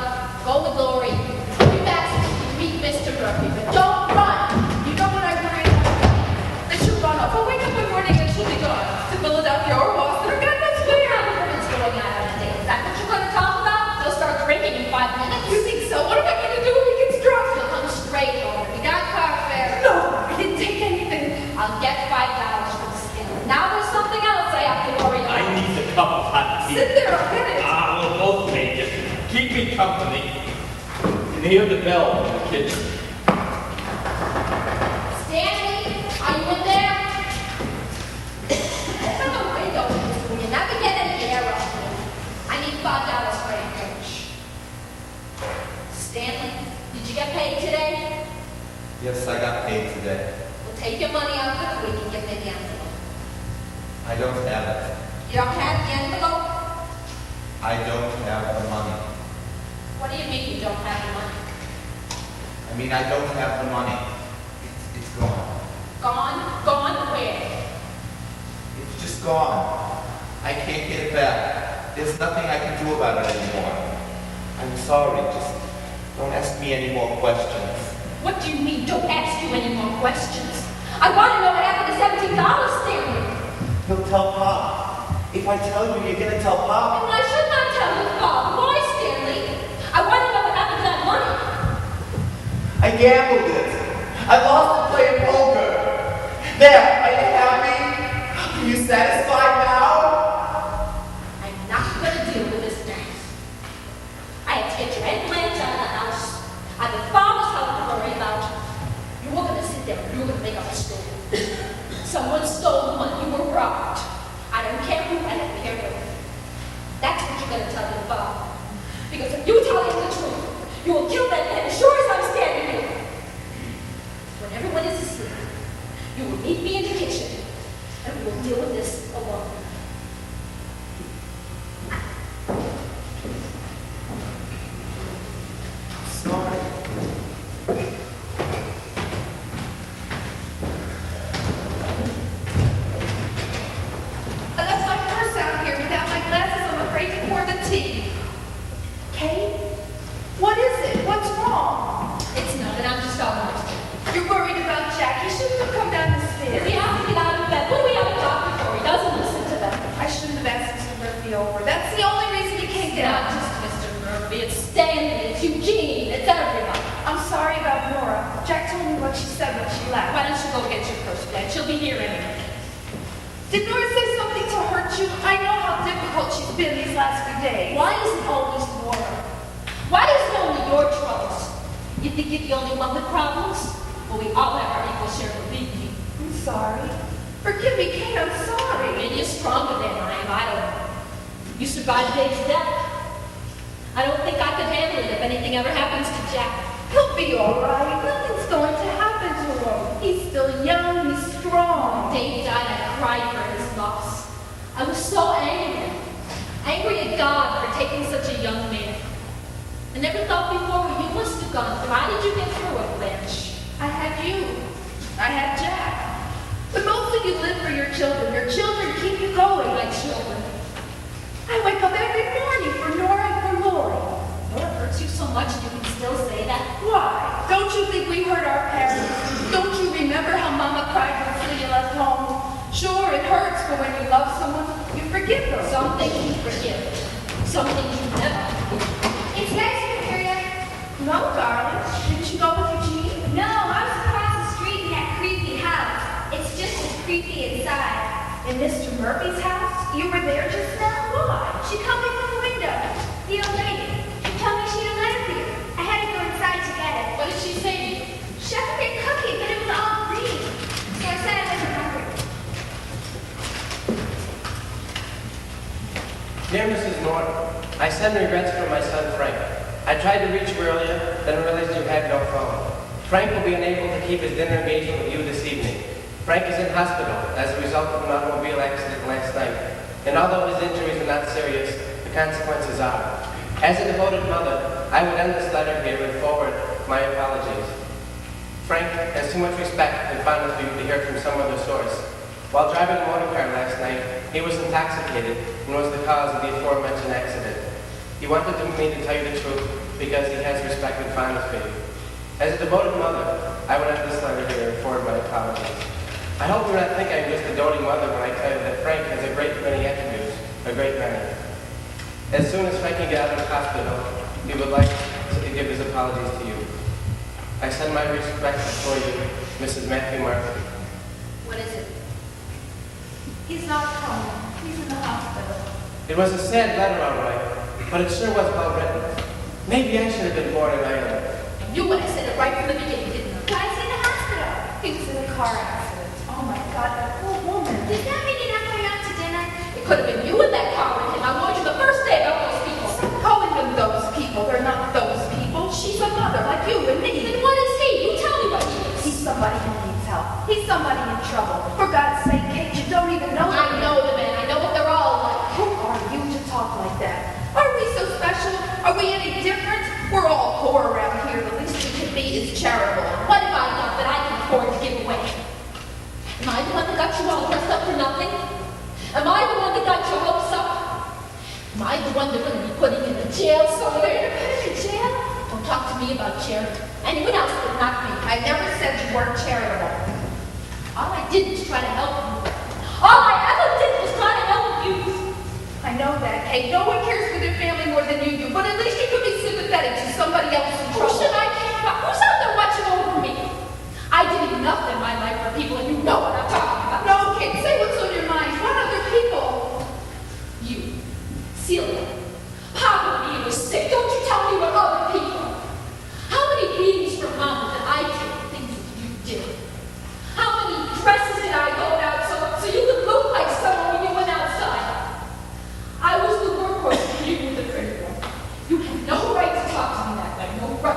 Go with Lori. I'll be back so you can meet Mr. Murphy, but don't run. You know what I worry about? That she'll run off. I'll wake up one morning and she'll be gone. To Philadelphia or Boston or God knows where. Everyone's going out on a date. Is that what you're going to talk about? They'll start drinking in 5 minutes. You think so? What am I going to do if he gets drunk? You'll come straight home. We got car fare. No, I didn't take anything. I'll get $5 from Stanley. Now there's something else I have to worry about. I need a cup of hot tea. Sit there, I'll get it. We'll both make it. Keep me company. You can hear the bell in the kitchen. Stanley, are you in there? Open the window. You never get any air on me. I need $5 for a coach. Stanley, did you get paid today? Yes, I got paid today. Well, take your money out of the week and give me the envelope. I don't have it. You don't have the envelope? I don't have the money. What do you mean you don't have the money? I mean, I don't have the money. It's gone. Gone? Gone where? It's just gone. I can't get it back. There's nothing I can do about it anymore. I'm sorry, just don't ask me any more questions. What do you mean, don't ask you any more questions? I want to know what happened to $17, Stanley. He'll tell Pop. If I tell you, you're gonna tell Pop. And I should not tell you, Bob. Why, Stanley? I want to know what happened to that money. I gambled it. I lost it playing poker. There, are you happy? Are you satisfied now? I'm not going to deal with this now. I have to get your implants out of the house. I have a father's house to worry about. You were going to sit there and you were going to make up a story. Someone stole the money. You were robbed. You will kill that man as sure as I'm standing here. When everyone is asleep, you will meet me in the kitchen, and we will deal with this alone. Sorry. I left my purse out here without my glasses. I'm afraid to pour the tea. Kate? What is it? What's wrong? It's nothing, I'm just all interested. You're worried about Jack. He shouldn't have come down the If he stairs. has to get out of bed, what do we have a doctor for? He doesn't listen to them. I shouldn't have asked Mr. Murphy over. That's the only reason he came It's not down. just Mr. Murphy, it's Stanley, it's Eugene, it's everybody. I'm sorry about Nora. Jack told me what she said when she left. Why don't you go get your purse, Dad? She'll be here in a minute. Did Nora say something to hurt you? I know how difficult she's been these last few days. Why is it always Nora? Why is it only your troubles? You think you're the only one with problems? Well, we all have our equal share, believe me. I'm sorry. Forgive me, Kate. I'm sorry. Maybe you're stronger than I am, I don't know. You survived Dave's death. I don't think I could handle it if anything ever happens to Jack. He'll be all right. Nothing's going to happen to him. He's still young. He's strong. Dave died, I cried for his loss. I was so angry. Angry at God for taking such a young man. I never thought before what you must have gone through. How did you get through it, Blanche? I had you. I had Jack. But mostly you live for your children. Your children keep you going. My children. I wake up every morning for Nora and for Lori. What hurts you so much you can still say that? Why? Don't you think we hurt our parents? Don't you remember how Mama cried when Celia left home? Sure, it hurts, but when you love someone, you forgive them. Some things you forgive. Some things you never. It's nice cafeteria. No, darling. Didn't you go with Eugene? No, I was across the street in that creepy house. It's just as creepy inside. In Mr. Murphy's house? You were there just now? Why? She called me from the window. The old lady. She told me she'd let us here. I had to go inside to get it. What did she say to you? She offered me a cookie, but it was all green. So I said I wasn't hungry. Dear Mrs. Norton, I send regrets for my son Frank. I tried to reach you earlier, then realized you had no phone. Frank will be unable to keep his dinner engagement with you this evening. Frank is in hospital as a result of an automobile accident last night, and although his injuries are not serious, the consequences are. As a devoted mother, I would end this letter here and forward my apologies. Frank has too much respect and fondness for you to hear from some other source. While driving a motor car last night, he was intoxicated and was the cause of the aforementioned accident. He wanted me to tell you the truth because he has respect and fondness for you. As a devoted mother, I would end this letter here and forward my apologies. I hope you do not think I'm just a doting mother when I tell you that Frank has a great many attributes, a great many. As soon as Frank can get out of the hospital, he would like to give his apologies to you. I send my respects for you, Mrs. Matthew Murphy. What is it? He's not coming. He's in the hospital. It was a sad letter, all right, but it sure was well written. Maybe I should have been born in Ireland. I knew when I said it right from the beginning, didn't I? Why is he in the hospital? He was in a car accident. Oh my God, that poor woman. Does that mean you're not going out to dinner? It could have been you in that car with him. I warned you the first day about those people. Stop calling them those people. They're not those people. She's a mother like you and me. Then what is he? You tell me what he is. He's somebody who needs help. He's somebody in trouble. For God's sake, Kate, you don't even know I know the men. I know what they're all like. Who are you to talk like that? Are we so special? Are we any different? We're all poor around here. The least we can be is charitable. What have I got that I can afford to give away? Am I the one that got you all dressed up for nothing? Am I the one that got your hopes up? Am I the one they're going to be putting in a jail somewhere? Put him in jail? Don't talk to me about charity. Anyone else but not me. I never said you weren't charitable. All I did was try to help you. All I ever did was try to help you. I know that, Kate. No one cares for their family more than you do, but at least you could be sympathetic to somebody else in Who trouble. should I care about? Who's out there watching over me? I did enough in my life for people, and you know what I'm talking about. No, Kate, say what's on your mind. What other people? You, Celia, Papa, you was sick. Don't you tell me what other people. How many beatings from Mama did I take for things that you did? How many dresses did I go out so you could look like someone when you went outside? I was the workhorse and you were the critical. You had no right to talk to me that way. No right.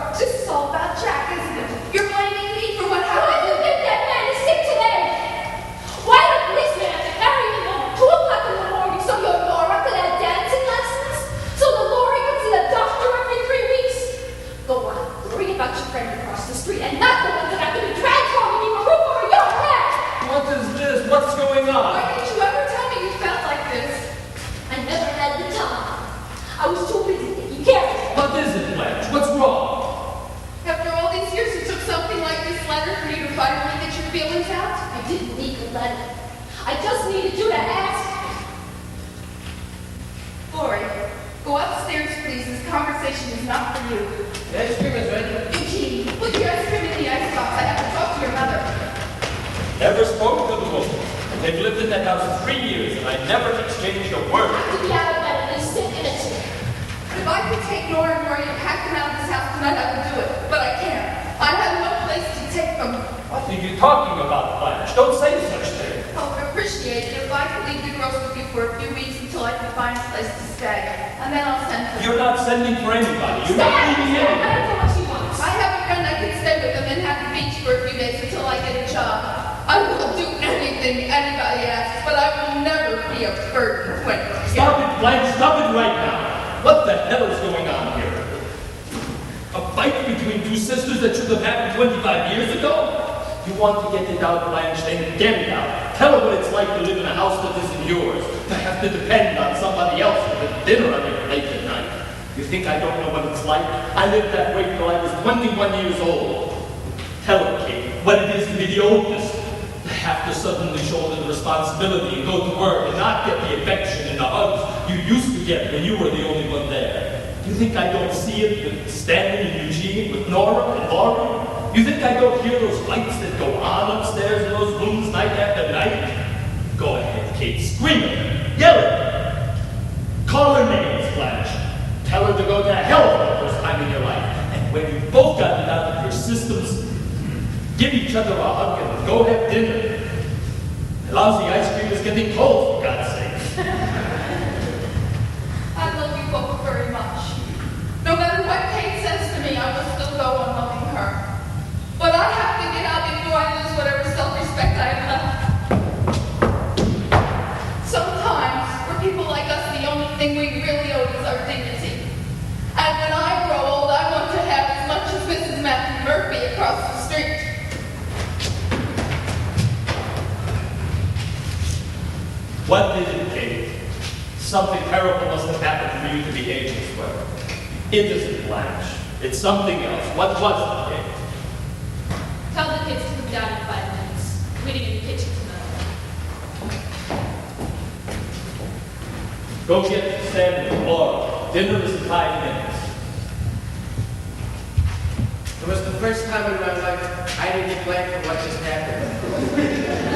What's going on? Why didn't you ever tell me you felt like this? I never had the time. I was too busy taking care of it. What is it, Blanche? What's wrong? After all these years, it took something like this letter for you to finally get your feelings out? I didn't need the letter. I just needed you to ask. Lori, go upstairs, please. This conversation is not for you. The ice cream is ready. Eugene, put your ice cream in the icebox. I have to talk to your mother. Never spoke to the woman. They've lived in that house 3 years, and I never exchanged a word. I could be out of bed and sick in a chair. If I could take Nora and Rory and pack them out of this house tonight, I would do it. But I can't. I have no place to take them. What are you talking about, Blanche? Don't say such things. I would appreciate it if I could leave the girls with you for a few weeks until I can find a place to stay. And then I'll send them. You're not sending for anybody. You're not leaving I anyone. don't know what she wants. I have a friend I can stay with them and have the beach for a few days until I get a job. I will do anything anybody asks, but I will never be a burden to anyone. Stop it, Blanche. Stop it right now. What the hell is going on here? A fight between two sisters that should have happened 25 years ago? You want to get it out, Blanche, then get it out. Tell her what it's like to live in a house that isn't yours, to have to depend on somebody else for the dinner on your plate at night. You think I don't know what it's like? I lived that way till I was 21 years old. Tell her, Kate, what it is to be the oldest. To have to suddenly shoulder the responsibility and go to work and not get the affection and the hugs you used to get when you were the only one there. You think I don't see it with Stanley and Eugene, with Nora and Laurie? You think I don't hear those fights that go on upstairs in those rooms night after night? Go ahead, Kate. Scream at her. Yell at her. Call her names, Blanche. Tell her to go to hell for the first time in your life. And when you've both gotten it out of your systems, give each other a hug and go have dinner. The lousy ice cream is getting cold, for God's sake. I love you both very much. No matter what Kate says to me, I will still go on loving her. But I have to get out before I lose whatever self-respect I have left. Sometimes, for people like us, the only thing we really owe is our dignity. And when I grow old, I want to have as much as Mrs. Matthew Murphy across the street. What did it take? Something terrible must have happened for you to behave this way. It isn't Blanche. It's something else. What was it, Kate? Tell the kids to come down in 5 minutes. Waiting in the kitchen tonight. Go get Stanley and Laura. Dinner is in 5 minutes. It was the first time in my life I didn't get blamed for what just happened.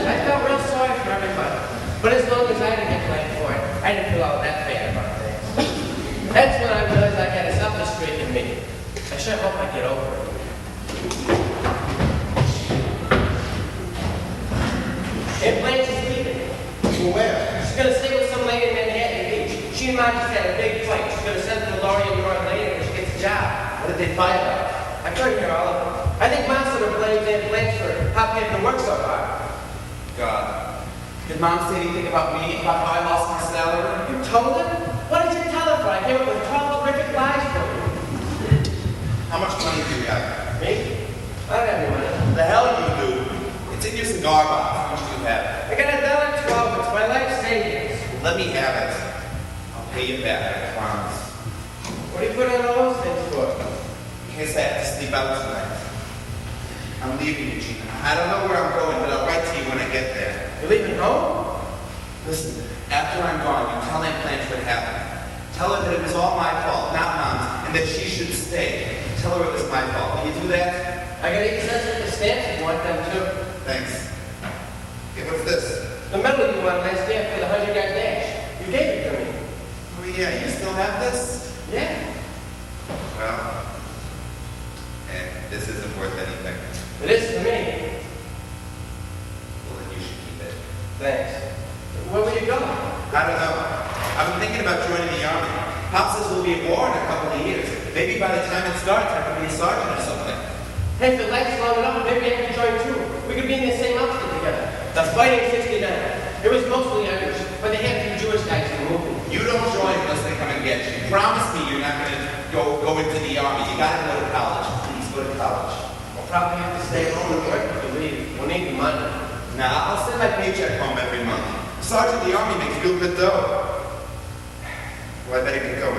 I felt real sorry for everybody. But as long as I didn't get blamed for it, I didn't feel all that bad about things. That's when I realized I had a selfish streak in me. I sure hope I get over it. Aunt Blanche is leaving. Well, where? She's gonna stay with some lady in Manhattan Beach. She and Mom just had a big fight. She's gonna send them to Laurie and Nora later when she gets a job. What did they fight about? I couldn't hear all of them. I think Mom sort of blames Aunt Blanche for how she had to work so hard. God. Did Mom say anything about me, about how I lost my salary? You told her? What did you tell her for? I came up with 12 terrific lies for you. How much money do you have? Me? I don't have any money. The hell you do. It's in your cigar box. How much do you have? I got $1.12. It's my life savings. Let me have it. I'll pay you back, I promise. What do you put on all those things for? In case I have to sleep out tonight. I'm leaving you, Gina. I don't know where I'm going, but I'll write to you when I get there. You're leaving home? Listen, after I'm gone, you tell Aunt Blanche what happened. Tell her that it was all my fault, not Mom's, and that she should stay. Tell her it was my fault. Will you do that? I got 8 cents at the stamps if you want them too. Thanks. Okay, what's this? The medal you won last year for the 100-yard dash. You gave it to me. Oh yeah, you still have this? Yeah. Well, this isn't worth anything. It is to me. Well, then you should keep it. Thanks. Where will you go? I don't know. I've been thinking about joining the army. Pop says we'll be at war in a couple of years. Maybe by the time it starts, I could be a sergeant or something. Hey, if it lasts long enough, maybe I can join too. We could be in the same outfit together. The Fighting 69. It was mostly Irish, but they had a few Jewish guys in the movie. You don't join unless they come and get you. Promise me you're not going to go into the army. You got to go to college. Please go to college. We'll probably have to stay home and work if you leave. We'll need the money. Nah, I'll send my paycheck home every month. Sergeant of the Army makes real good dough. Well, I better get going.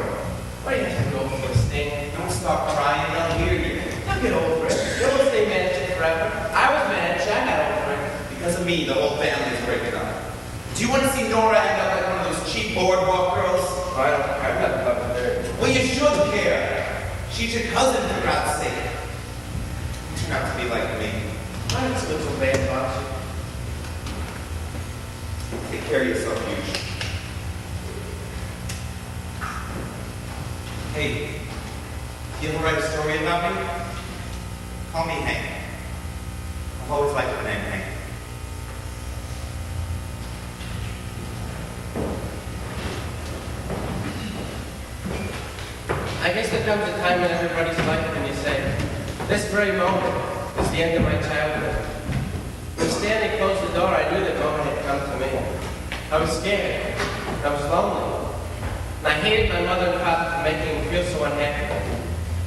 What do you have to go for, Sting? Don't stop crying, they'll hear you. I'll get over it. You won't stay managing forever. I was managed, I got over it. Because of me, the whole family's breaking up. Do you want to see Nora end up like one of those cheap boardwalk girls? I don't care. I'm not fucking there. Well, you should care. She's your cousin, for God's sake. You turn out to be like me. Why don't you look so bad about you? Take care of yourself, huge. Hey, you ever write a story about me? Call me Hank. I've always liked the name Hank. I guess there comes a time in everybody's life when you say, this very moment is the end of my childhood. When Stanley closed the door, I knew that moment had come to me. I was scared. I was lonely. And I hated my mother and father for making me feel so unhappy.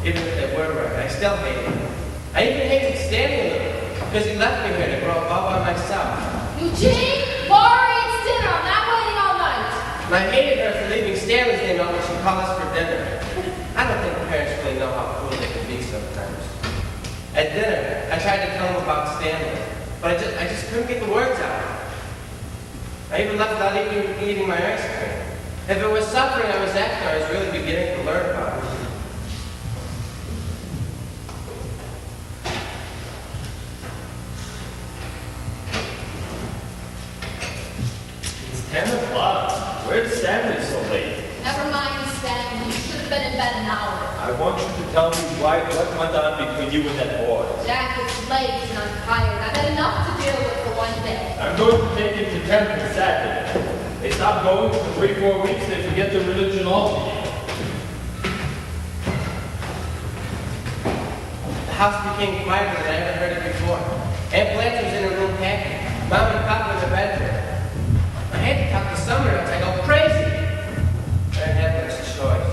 Even if they were right, I still hated them. I even hated Stanley a little, because he left me here to grow up all by myself. Eugene, Laurie, it's dinner. I'm not waiting all night. And I hated her for leaving Stanley's name out when she called us for dinner. I don't think parents really know how cruel they can be sometimes. At dinner, I tried to tell them about Stanley, but I just couldn't get the words out. I even left without even eating my ice cream. If it was suffering I was after, I was really beginning to learn about it. It's 10 o'clock. Where's Stanley so late? Never mind, Stanley. You should have been in bed an hour. I want you to tell me what went on between you and that boy. Jack, it's late and I'm tired. I've had enough to deal with for one day. I'm going to take it to 10 for Saturday. They stop going for 3-4 weeks, they forget their religion altogether. The house became quieter than I ever heard it before. Aunt Blanche was in her room packing. Mom and Pop in their bedroom. I had to talk to someone else. I go crazy. I didn't have much choice.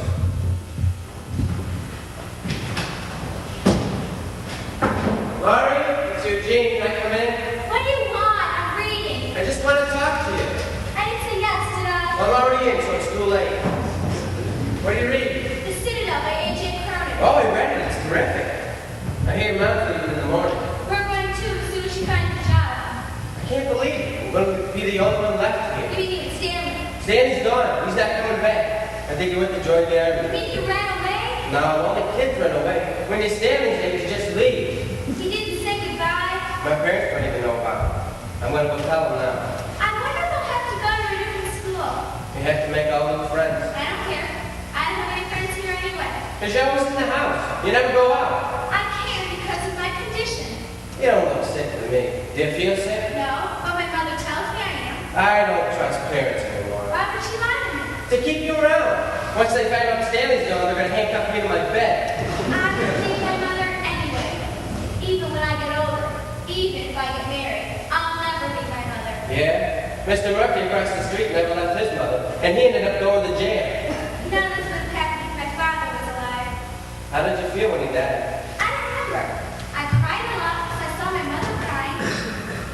Laurie, it's Eugene. Can I come in? What do you want? I'm reading. I just want to talk to you. I didn't say yes, did I? Well, I'm already in, so it's too late. What are you reading? The Citadel by A.J. Cronin. Oh, I read it. It's terrific. I hear Mom's leaving in the morning. We're going too as soon as she finds a job. I can't believe it. We're going to be the only one left You here. mean even Stanley? Stanley's gone. He's not coming back. I think he went to join the You army. mean you ran away? No, only kids run away. When you're Stanley's age, you just leave. He didn't say goodbye? My parents don't even know about it. I'm going to go tell them now. I wonder if I'll have to go to a different school. You have to make all new friends. I don't care. I don't have any friends here anyway. Because you're always in the house. You never go out. I can't because of my condition. You don't look sick to me. Do you feel sick? No, but my mother tells me I am. I don't trust parents anymore. Why would she lie to me? To keep you around. Once they find out Stanley's gone, they're going to handcuff me to my bed. I'm gonna leave my mother anyway. Even when I get older. Even if I get married. I'll never leave my mother. Yeah? Mr. Murphy across the street never left his mother, and he ended up going to jail. None of this would have happened if my father was alive. How did you feel when he died? I remember. I cried a lot because I saw my mother crying.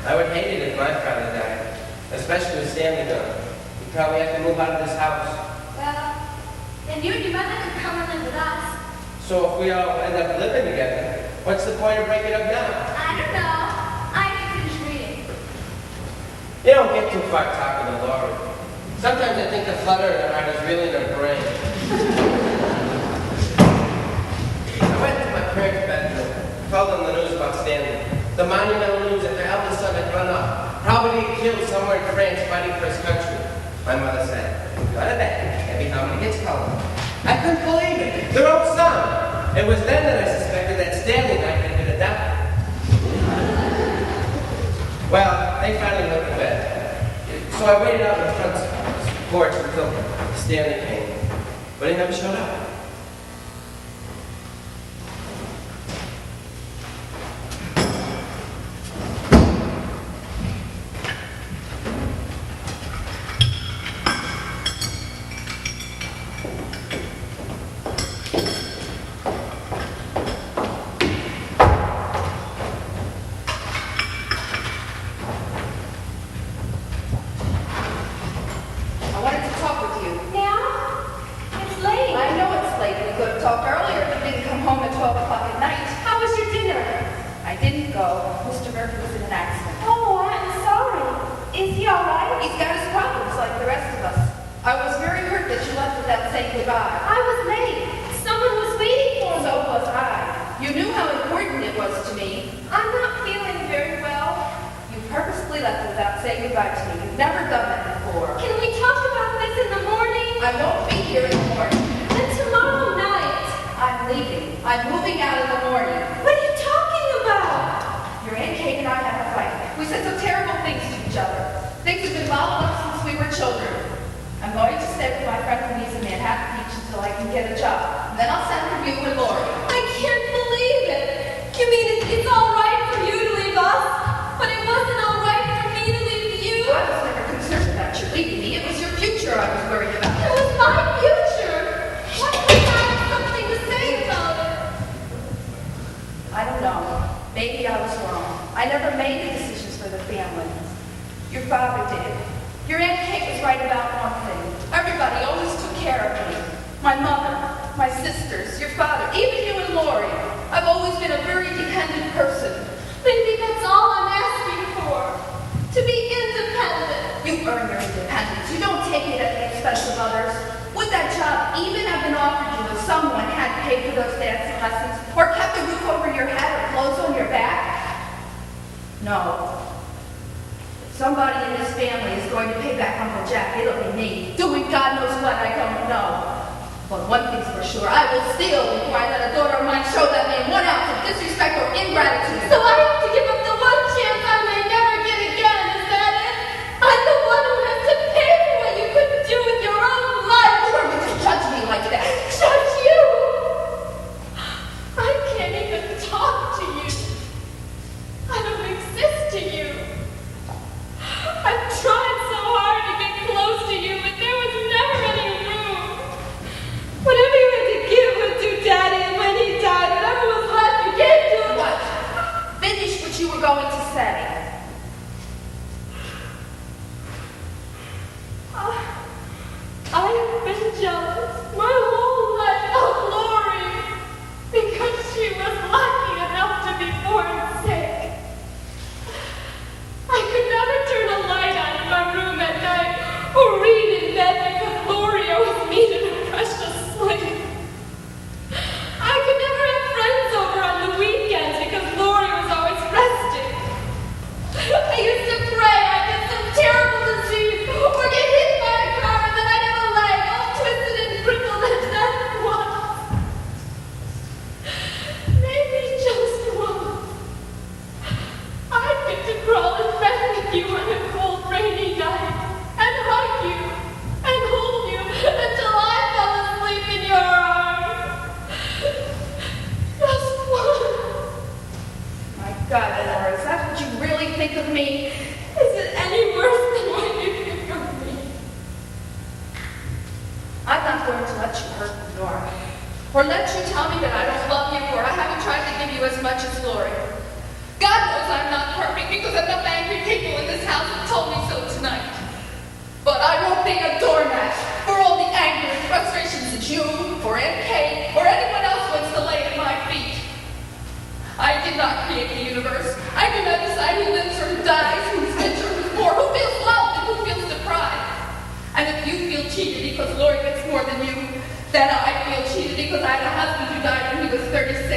I would hate it if my father died, especially with Stanley gone. We'd probably have to move out of this house. Well, then you and your mother could come and live with us. So if we all end up living together, what's the point of breaking up now? I don't know. I have to finish reading. You don't get too far talking to Laurie. Sometimes I think the flutter in her heart is really in her brain. I went to my parents' bedroom, told them the news about Stanley. The monumental news that their eldest son had run off, probably killed somewhere in France fighting for his country. My mother said, go to bed, every time he gets cold. I couldn't believe it. Their own son. It was then that I suspected that Stanley might have been adopted. Well, they finally went to bed. So I waited out on the front porch until Stanley came. But he never showed up. all right? He's got his problems like the rest of us. I was very hurt that you left without saying goodbye. I was late. Someone was waiting for me. So was I. You knew how important it was to me. I'm not feeling very well. You purposely left without saying goodbye to me. You've never done that before. Can we talk about this in the morning? I won't be here in the morning. Then tomorrow night. I'm leaving. I'm moving out in the morning. What are you talking about? Your Aunt Kate and I had a fight. We said some terrible things to each other. Things have been bottled up since we were children. I'm going to stay with my friend Louise in Manhattan Beach until I can get a job. And then I'll send for you and Lori. I can't believe it. You mean it's all right for you to leave us, but it wasn't all right for me to leave you? I was never concerned about you leaving me. It was your future I was worried about. It was my future. Why didn't I have something to say about it? I don't know. Maybe I was wrong. I never made the decisions for the family. Your father did. Your Aunt Kate was right about one thing. Everybody always took care of me. My mother, my sisters, your father, even you and Lori. I've always been a very dependent person. Maybe that's all I'm asking for. To be independent. You earn your independence. You don't take it at the expense of others. Would that job even have been offered you if someone had paid for those dancing lessons or kept a roof over your head or clothes on your back? No. If somebody in this family is going to pay back Uncle Jack, it'll be me. Doing God knows what, I don't know. But one thing's for sure, I will steal before I let a daughter of mine show that man 1 ounce of disrespect or ingratitude. So I have to give up the one chance I may never get again, is that it? I'm the one who has to pay for what you couldn't do with your own life. Who are you to judge me like that? Judge you? I can't even talk to you. I don't exist to you. I've tried so hard to get close to you, but there was never any room. Whatever you had to give was to Daddy, and when he died, whatever was left, you gave to him. What? Finish what you were going to say. I have been jealous my whole life of Lori because she was lucky enough to be born sick. I could never turn a light on in my room at night or read in bed because Lori always needed a precious sleep. I could never have friends over on the weekends because Lori was always resting. I used to pray I'd get some terrible disease or get hit by a car and then I'd have a leg all twisted and crippled and dead once. Maybe just once. I'd get to crawl in bed with you on a cold, rainy night and hug you and hold you until I fell asleep in your arms. Just once. My God, Laura, is that what you really think of me? Is it any worse than what you think of me? I'm not going to let you hurt me, Nora. Or let you tell me that I don't love you or I haven't tried to give you as much as Lori. God knows I'm not perfect because enough angry people in this house have told me so tonight. But I won't be a doormat for all the anger and frustrations that you or Aunt Kate or anyone else wants to lay at my feet. I did not create the universe. I do not decide who lives or who dies, who's rich or who's poor, who feels loved and who feels deprived. And if you feel cheated because Lori gets more than you, then I feel cheated because I had a husband who died when he was 36.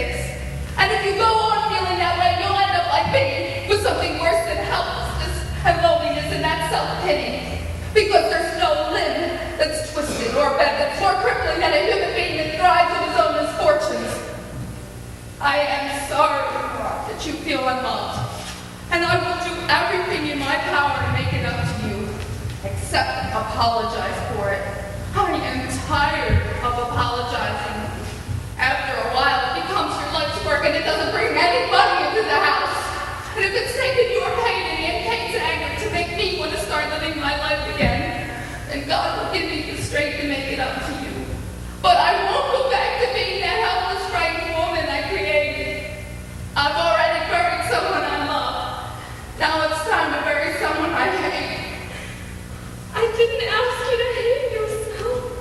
And if you go on feeling that way, you'll end up like me, with something worse than helplessness and loneliness and that self-pity. Because there's no limb that's twisted or bent that's more crippling than a human being that thrives on his own misfortunes. I am sorry, Nora, that you feel unloved. And I will do everything in my power to make it up to you, except apologize for it. I am tired of apologizing. After a while, it becomes your life's work and it doesn't bring any money into the house. And if it's taken your pain and Aunt Kate's anger to make me want to start living my life again, then God will give me the strength to make it up to you. But I won't go back to being that helpless, frightened woman I created. I've already buried someone I love. Now it's time to bury someone I hate. I didn't ask you to hate yourself.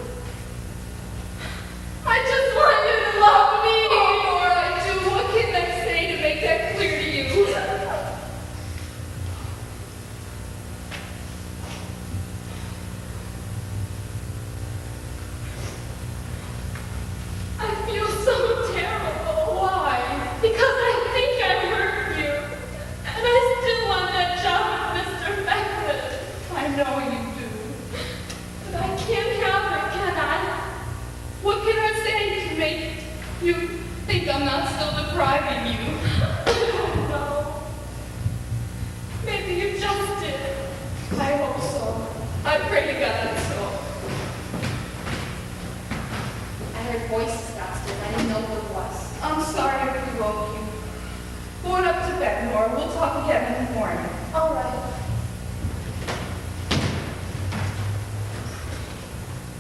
know you do. But I can't have it, can I? What can I say to make you think I'm not still depriving you? I don't know. Maybe you just did. I hope so. I pray to God it's so. I heard voices downstairs. I didn't know who it was. I'm sorry if we woke you. Go on up to bed, Nora. We'll talk again in the morning. All right.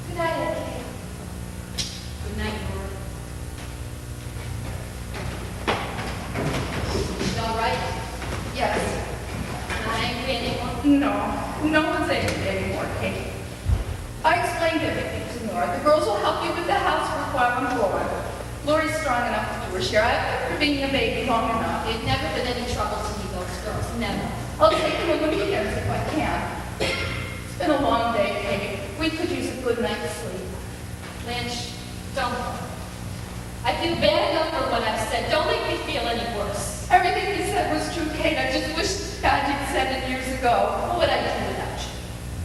Good night, Aunt Kate. Good night, Nora. You all right? Yes. Not angry anymore? No one's angry anymore, Kate. I explained everything to Nora. The girls will help you with the housework while I'm gone. Lori's strong enough to do her share. I've been being a baby long enough. There's never been any trouble to me, those girls. Never. I'll take them on the weekends if I can. It's been a long day, Kate. We could use a good night's sleep. Lynch, don't. I feel bad enough for what I've said. Don't make me feel any worse. Everything you said was true, Kate. I just wish God you'd said it years ago. What would I do without you?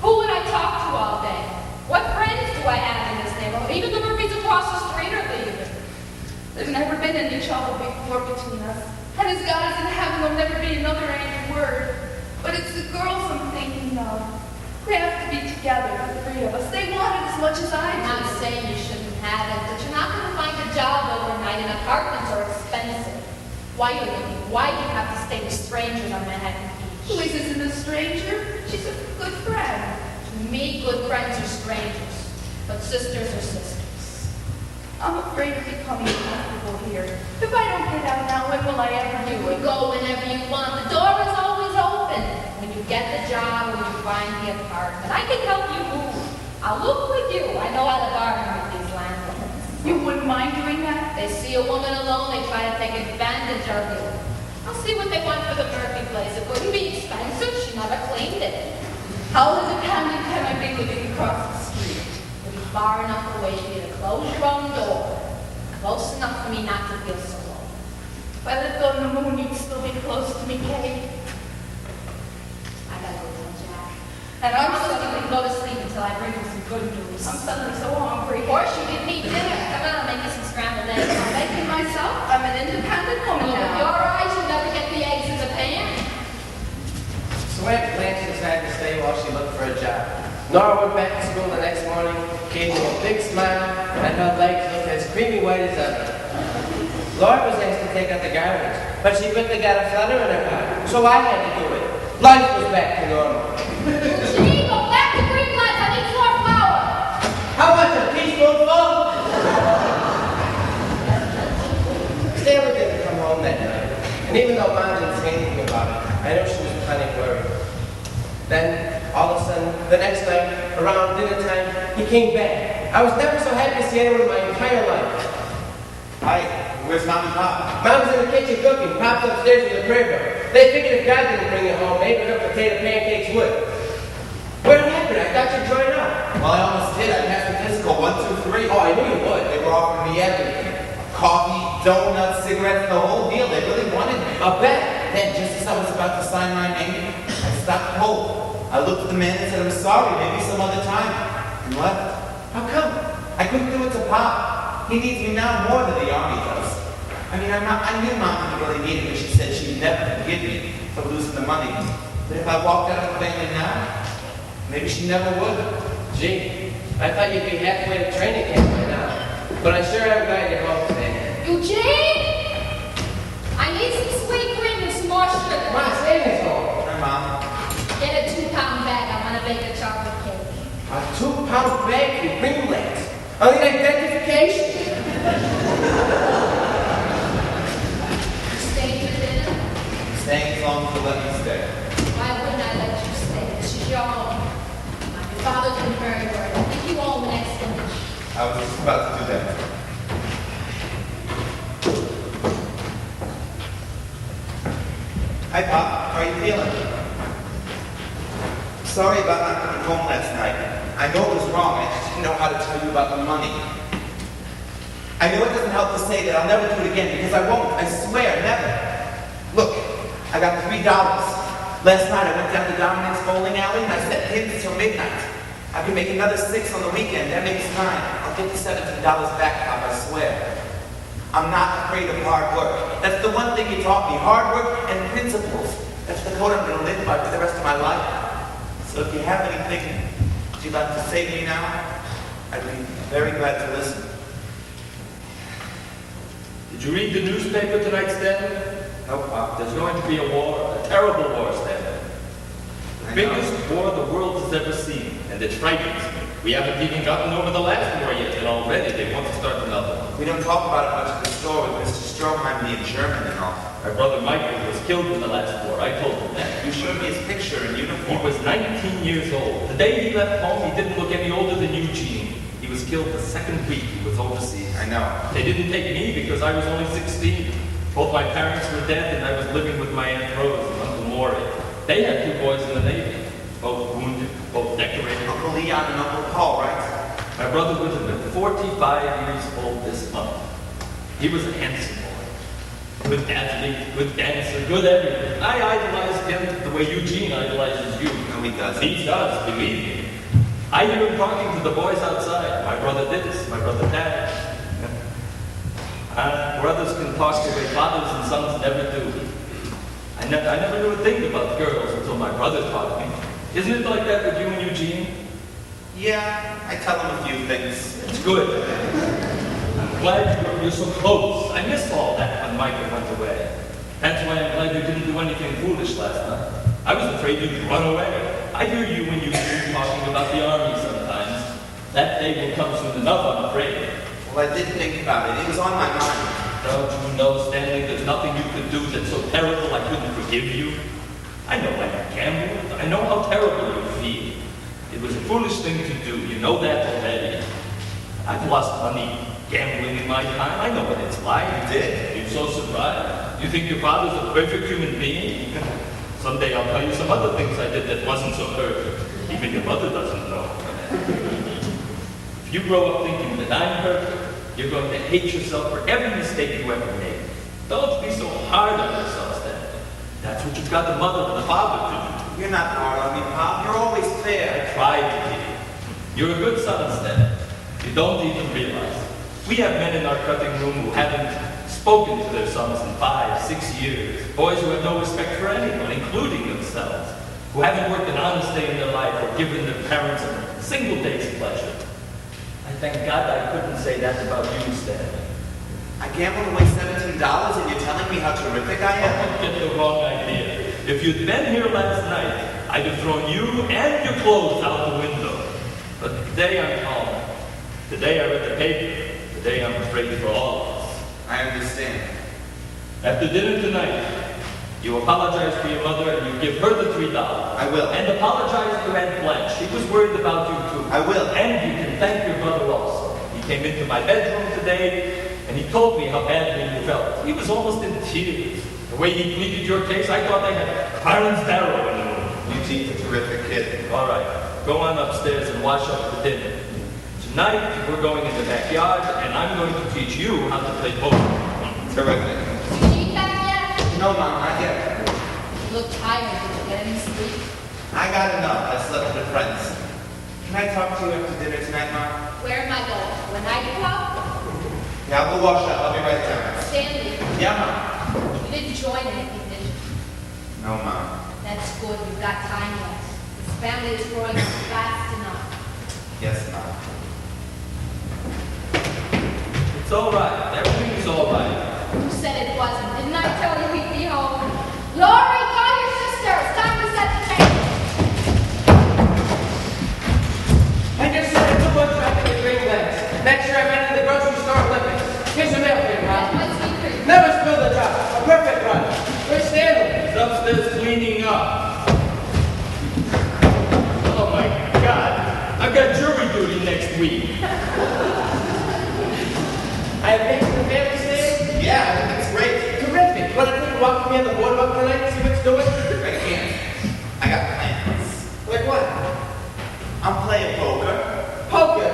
Who would I talk to all day? What friends do I have in this neighborhood? Even the Murphys across the street are leaving. There's never been any trouble before between us. And as God is in heaven, there'll never be another angry word. But it's the girls I'm thinking of. We have to be together, the three of us. They want it as much as I I'm do. not saying you shouldn't have it, but you're not going to find a job overnight, and apartments are expensive. Why do you have to stay with strangers on Manhattan Beach? Louise isn't a stranger. She's a good friend. To me, good friends are strangers, but sisters are sisters. I'm afraid of becoming comfortable here. If I don't get out now, when will I ever You do can it? go whenever you want. The door is always open. When you get the job, when you find the apartment, I can help you move. I'll look with you. I know how to bargain with these landlords. You wouldn't mind doing that? They see a woman alone, they try to take advantage of you. I'll see what they want for the Murphy place. It wouldn't be expensive. She never cleaned it. How independent can I be living across the street? It'll be far enough away for you to close your own door. Close enough for me not to feel so alone. If I lived on the moon, you'd still be close to me, Kate. I gotta go tell Jack. And I'm Promise you suddenly, can go to sleep until I bring you some good news. I'm suddenly so hungry. Of course, you didn't eat dinner. Come on, I'll make you some scrambled eggs. I'm making myself. I'm an independent woman With now. your eyes, you'll never get the eggs in the pan. So Aunt Blanche decided to stay while she looked for a job. Nora went back to school the next morning, gave me a big smile, and her legs looked as creamy white as ever. Laura was asked to take out the garbage, but she quickly got a flutter in her heart, so I had to do it. Life was back to normal. Janine, go back to green lights. I need more flour. How much a teaspoonful? Stanley didn't come home that night, and even though Mom didn't say anything about it, I know she was plenty worried. Then, all of a sudden, the next night, around dinner time, he came back. I was never so happy to see anyone in my entire life. Hi, where's Mom and Pop? Mom was in the kitchen cooking, Pop's upstairs with a prayer book. They figured if God didn't bring you home, maybe her potato pancakes would. What happened? I thought you'd join up. Well, I almost did. I passed the physical 1, 2, 3. Oh, I knew you would. They were offering me everything. Coffee, donuts, cigarettes, the whole deal. They really wanted me. I'll bet. Then, just as I was about to sign my name, I stopped cold. I looked at the man and said, I'm sorry, maybe some other time, and left. How come? I couldn't do it to Pop. He needs me now more than the Army does. I mean, I knew Mom didn't really need it when she said she'd never forgive me for losing the money. But if I walked out of the family now, maybe she never would. Gee, I thought you'd be halfway to training camp by now. But I sure am glad you're home today. Eugene! I need some sweet cream and some more sugar. Come on, Sandy's home. Hi, Mom. Get a 2-pound bag. I want to bake a chocolate cake. A 2-pound bag of ringlets. I need identification. Stay for dinner? Staying as long as you let me stay. Why wouldn't I let you stay? This is your home. Your father's been very worried. I think you owe him an explanation. I was just about to do that. Hi, Pop. How are you feeling? Sorry about not coming home last night. I know it was wrong. I just didn't know how to tell you about the money. I know it doesn't help to say that I'll never do it again because I won't. I swear, never. Look, I got $3. Last night I went down to Dominic's bowling alley and I set pins till midnight. I can make another 6 on the weekend. That makes 9. I'll get the $17 back, Pop, I swear. I'm not afraid of hard work. That's the one thing you taught me. Hard work and principles. That's the code I'm going to live by for the rest of my life. So if you have anything you'd like to say to me now, I'd be very glad to listen. Did you read the newspaper tonight, Stanley? No, Pop. There's going to be a war, a terrible war, Stanley. The biggest war the world has ever seen, and it frightens me. We haven't even gotten over the last war yet, and already they want to start another one. We don't talk about it much at the store with Mr. Stroheim being German and all. My brother Michael was killed in the last war. I told him that. You showed me his picture in He uniform. was 19 years old. The day he left home, he didn't look any older than Eugene. He was killed the second week he was overseas. I know. They didn't take me because I was only 16. Both my parents were dead, and I was living with my Aunt Rose and Uncle Maury. They had 2 boys in the Navy, both wounded, both decorated. Uncle Leon and Uncle Paul, right? My brother would have been 45 years old this month. He was a handsome boy. Good athlete, good dancer, good everything. I idolized him the way Eugene idolizes you. No, he doesn't. He does, believe me. I hear him talking to the boys outside. My brother this, my brother that. Brothers can talk the way fathers and sons never do. I never knew a thing about girls until my brother taught me. Isn't it like that with you and Eugene? Yeah, I tell him a few things. It's good. I'm glad you're so close. I missed all that when Michael went away. That's why I'm glad you didn't do anything foolish last night. I was afraid you'd run away. I hear you and Eugene talking about the army sometimes. That day will come soon enough, I'm afraid. Well, I did think about it. It was on my mind. Don't you know, Stanley, there's nothing you could do that's so terrible I couldn't forgive you? I know I gambled. I know how terrible you feel. It was a foolish thing to do. You know that already. I've lost money gambling in my time. I know what it's like. You did. You're so surprised. You think your father's a perfect human being? Someday I'll tell you some other things I did that wasn't so perfect. Even your mother doesn't know. If you grow up thinking that I'm perfect, you're going to hate yourself for every mistake you ever made. Don't be so hard on yourself, Stanley. That's what you've got the mother and the father to do. You're not hard on me, Pop. You're always fair. I tried to be. You're a good son, Stanley. You don't even realize. We have men in our cutting room who haven't spoken to their sons in 5, 6 years. Boys who have no respect for anyone, including themselves. Who haven't worked an honest day in their life or given their parents a single day's pleasure. I thank God I couldn't say that about you, Stanley. I gambled away $17 and you're telling me how terrific I am? Don't get the wrong idea. If you'd been here last night, I'd have thrown you and your clothes out the window. But today I'm calm. Today I read the paper. Today I'm afraid for all of us. I understand. After dinner tonight, you apologize to your mother and you give her the $3. I will. And apologize to Aunt Blanche. She was worried about you too. I will. And you can thank your brother also. He came into my bedroom today and he told me how badly you felt. He was almost in tears. The way he pleaded your case, I thought they had Clarence Darrow in the room. Eugene's a terrific kid. All right, go on upstairs and wash up the dinner. Tonight, we're going in the backyard, and I'm going to teach you how to play poker. Terrific. Did you eat that yet? No, Mom, not yet. You look tired. Did you get any sleep? I got enough. I slept with friends. Can I talk to you after dinner tonight, Mom? Where am I going? When I get up? Yeah, I'll go wash up. I'll be right down. Stanley, Yeah, Mom. you didn't join anything, did you? No, Mom. That's good. You've got time yet. This family is growing up fast enough. Yes, Mom. It's all right. Everything's all right. Who said it wasn't? Didn't I tell you we'd be home? Lori, call your sister. It's time to set the table. I just said too much back in the green glass. Make sure I ran to the grocery store Olympics. Here's your mail, Jim, That's Pop. my secret. Never spill the top. A perfect run. Where's Stanley? He's upstairs cleaning up. Oh my God. I've got jury duty next week. I have things for the family staying? Yeah, I think it's great. Terrific. Want to take a walk with me on the boardwalk tonight? See what's doing? I can't. I got plans. Like what? I'm playing poker. Poker.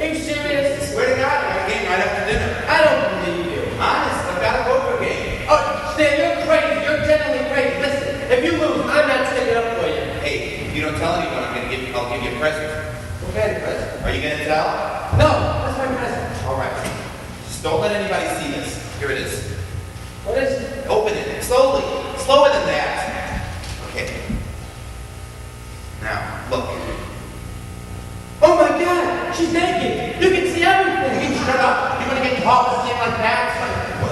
Are you serious? Swear to God, I got a game right after dinner. I don't believe you. Honest, I've got a poker game. Oh, Stan, you're crazy. You're genuinely crazy. Listen, if you lose, I'm not give you a present. What kind of present? Are you going to tell? No, that's my present. All right. Just don't let anybody see this. Here it is. What is it? Open it. Slowly. Slower than that. Okay. Now, look. Oh my God, she's naked. You can see everything. You shut up. You're going to get caught with a thing like that.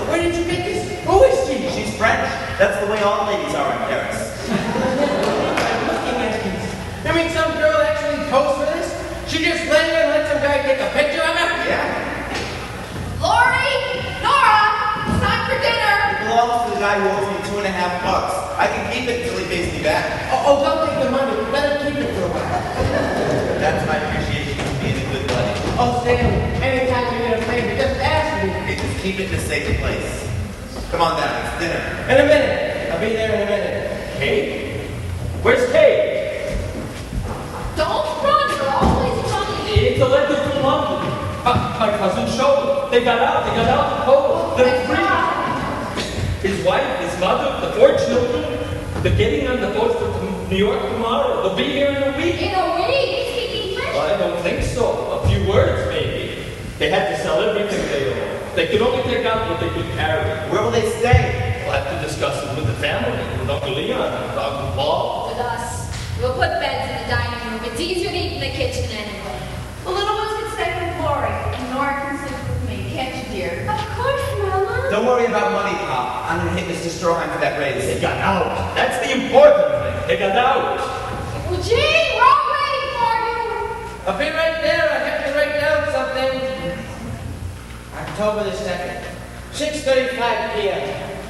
Where did you get this? Who is she? She's French. That's the way all ladies are in Paris. I'm looking at these. You mean some girl actually posed for this? She just lay there and let some guy take a picture of her? Yeah. Lori! Nora! It's time for dinner! It belongs to the guy who owes me $2.50. I can keep it until he pays me back. Oh, don't take the money. Let her keep it for a while. That's my appreciation for being a good buddy. Oh, Stanley, anytime you get a favor, just ask me. Okay, just keep it in a safe place. Come on down, it's dinner. In a minute. I'll be there in a minute. Kate? Where's Kate? Don't run, you're always running. It's a letter from London. My cousin showed them. They got out in Poland. They're free. His wife, his mother, the 4 children. They're getting on the boat for New York tomorrow. They'll be here in a week. In a week, you speak English? I don't think so. A few words, maybe. They had to sell everything they owned. They could only take out what they could carry. Where will they stay? We'll have to discuss it with the family, with Uncle Leon and Uncle Paul. With us. We'll put beds in the dining room. It's easier to eat in the kitchen anyway. The little ones can stay with Lori, and Nora can sleep with me, can't you, dear? Of course, Mama. Don't worry about money, Pop. I'm gonna hit Mr. Stroheim for that raise. They got out. That's the important thing. They got out. Eugene, we're all waiting for you. I'll be right there. I have to write down something. October the 2nd, 6:35 p.m.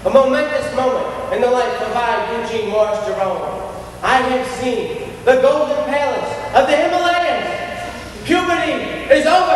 A momentous moment in the life of Eugene Morris Jerome. I have seen the golden palace of the Himalayas. Puberty is over.